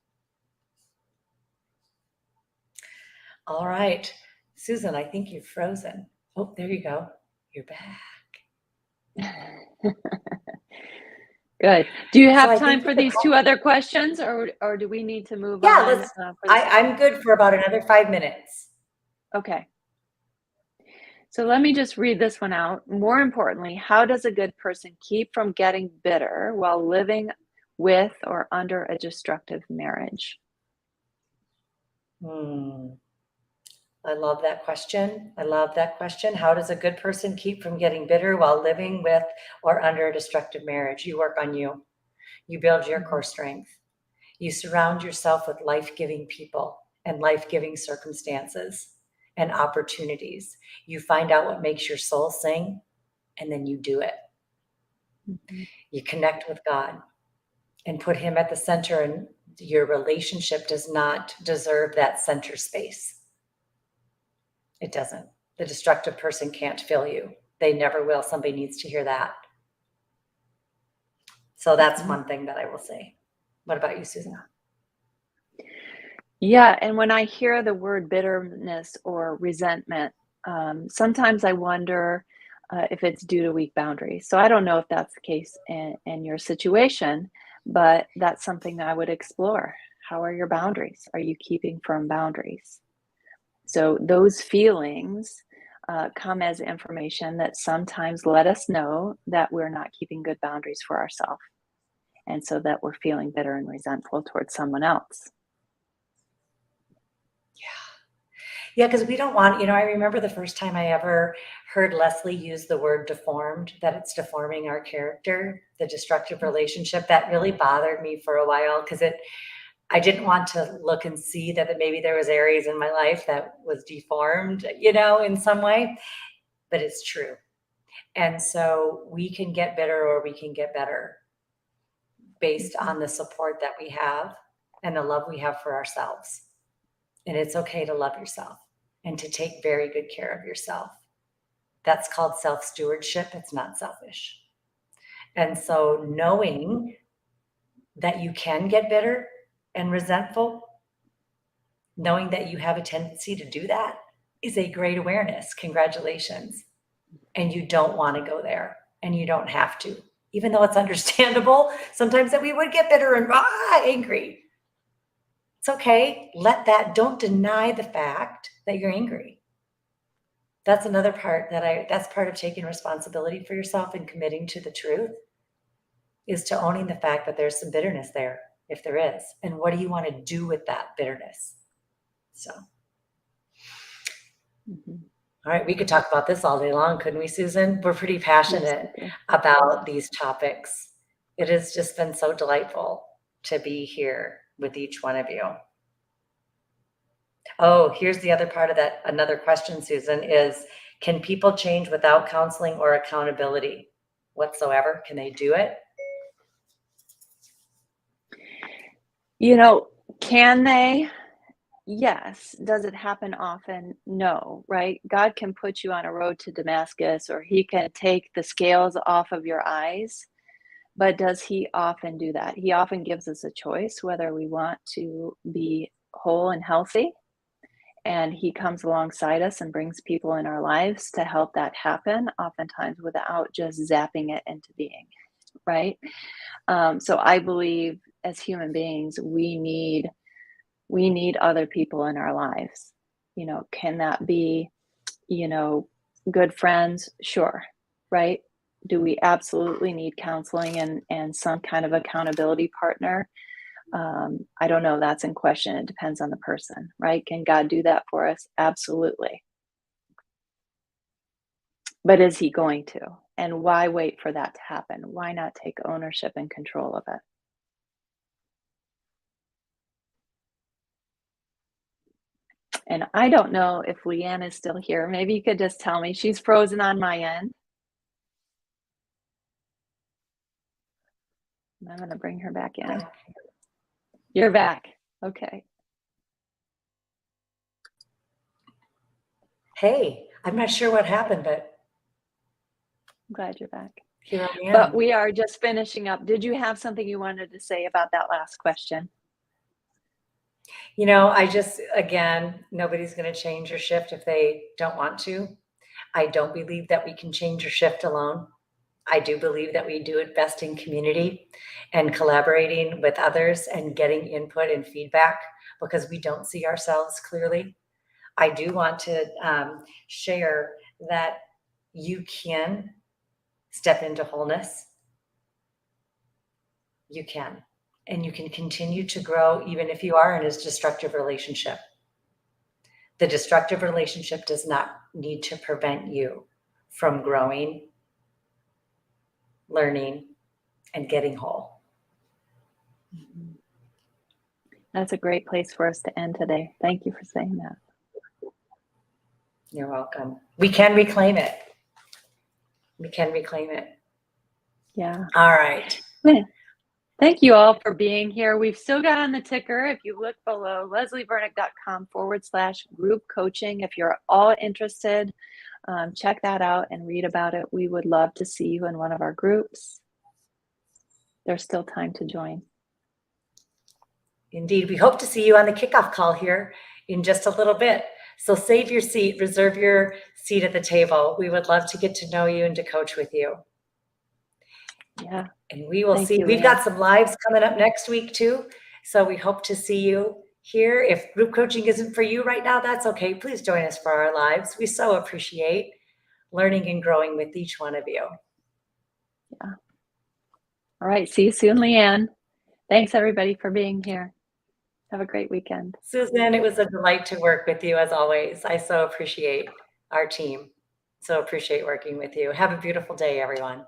All right, Susan, I think you've frozen. Oh, there you go. You're back. Good. Do you So have I time think for these 2 other questions, or do we need to move yeah, on let's, for the second? I'm good for about another 5 minutes. Okay. So let me just read this one out. More importantly, how does a good person keep from getting bitter while living with or under a destructive marriage? I love that question. I love that question. How does a good person keep from getting bitter while living with or under a destructive marriage? You work on you. You build your core strength. You surround yourself with life-giving people and life-giving circumstances and opportunities. You find out what makes your soul sing, and then you do it. Mm-hmm. You connect with God and put him at the center, and your relationship does not deserve that center space. It doesn't. The destructive person can't fill you. They never will. Somebody needs to hear that. So that's one thing that I will say. What about you, Susan? Yeah, and when I hear the word bitterness or resentment, sometimes I wonder if it's due to weak boundaries. So I don't know if that's the case in your situation, but that's something that I would explore. How are your boundaries? Are you keeping firm boundaries? So those feelings come as information that sometimes let us know that we're not keeping good boundaries for ourselves. And so that we're feeling bitter and resentful towards someone else. Yeah, because we don't want, I remember the first time I ever heard Leslie use the word deformed, that it's deforming our character, the destructive relationship. That really bothered me for a while because I didn't want to look and see that maybe there was areas in my life that was deformed, in some way, but it's true. And so we can get bitter or we can get better based on the support that we have and the love we have for ourselves. And it's okay to love yourself and to take very good care of yourself. That's called self-stewardship. It's not selfish. And so knowing that you can get bitter and resentful, knowing that you have a tendency to do that is a great awareness. Congratulations. And you don't want to go there, and you don't have to, even though it's understandable sometimes that we would get bitter and angry. It's okay. Don't deny the fact that you're angry. That's another part that's part of taking responsibility for yourself and committing to the truth, is to owning the fact that there's some bitterness there, if there is. And what do you want to do with that bitterness? So, all right, we could talk about this all day long, couldn't we, Susan? We're pretty passionate about these topics. It has just been so delightful to be here with each one of you. Oh, here's the other part of that. Another question, Susan, is can people change without counseling or accountability whatsoever? Can they do it? You know, can they? Yes. Does it happen often? No, right? God can put you on a road to Damascus, or he can take the scales off of your eyes. But does he often do that? He often gives us a choice whether we want to be whole and healthy. And he comes alongside us and brings people in our lives to help that happen, oftentimes without just zapping it into being, right? So I believe as human beings, we need other people in our lives. You know, can that be, you know, good friends? Sure, right? Do we absolutely need counseling and some kind of accountability partner? I don't know. That's in question. It depends on the person, right? Can God do that for us? Absolutely. But is he going to? And why wait for that to happen? Why not take ownership and control of it? And I don't know if LeAnne is still here. Maybe you could just tell me. She's frozen on my end. I'm going to bring her back in. You're back. Okay. Hey, I'm not sure what happened, but I'm glad you're back. here I am. But we are just finishing up. Did you have something you wanted to say about that last question? You know, I just, again, nobody's going to change or shift if they don't want to. I don't believe that we can change or shift alone. I do believe that we do it best in community and collaborating with others and getting input and feedback because we don't see ourselves clearly. I do want to share that you can step into wholeness. You can. And you can continue to grow even if you are in a destructive relationship. The destructive relationship does not need to prevent you from growing, learning, and getting whole. That's a great place for us to end today. Thank you for saying that. You're welcome. We can reclaim it. We can reclaim it. Yeah. All right. Thank you all for being here. We've still got on the ticker, if you look below, leslievernick.com/group coaching. If you're all interested, check that out and read about it. We would love to see you in one of our groups. There's still time to join. Indeed. We hope to see you on the kickoff call here in just a little bit. So save your seat, reserve your seat at the table. We would love to get to know you and to coach with you. Yeah. And we will see. You, We've LeAnne. got some lives coming up next week too. So we hope to see you here. If group coaching isn't for you right now, that's okay. Please join us for our lives. We so appreciate learning and growing with each one of you. Yeah. All right. See you soon, LeAnne. Thanks everybody for being here. Have a great weekend. Susan, it was a delight to work with you as always. I so appreciate our team. So appreciate working with you. Have a beautiful day, everyone.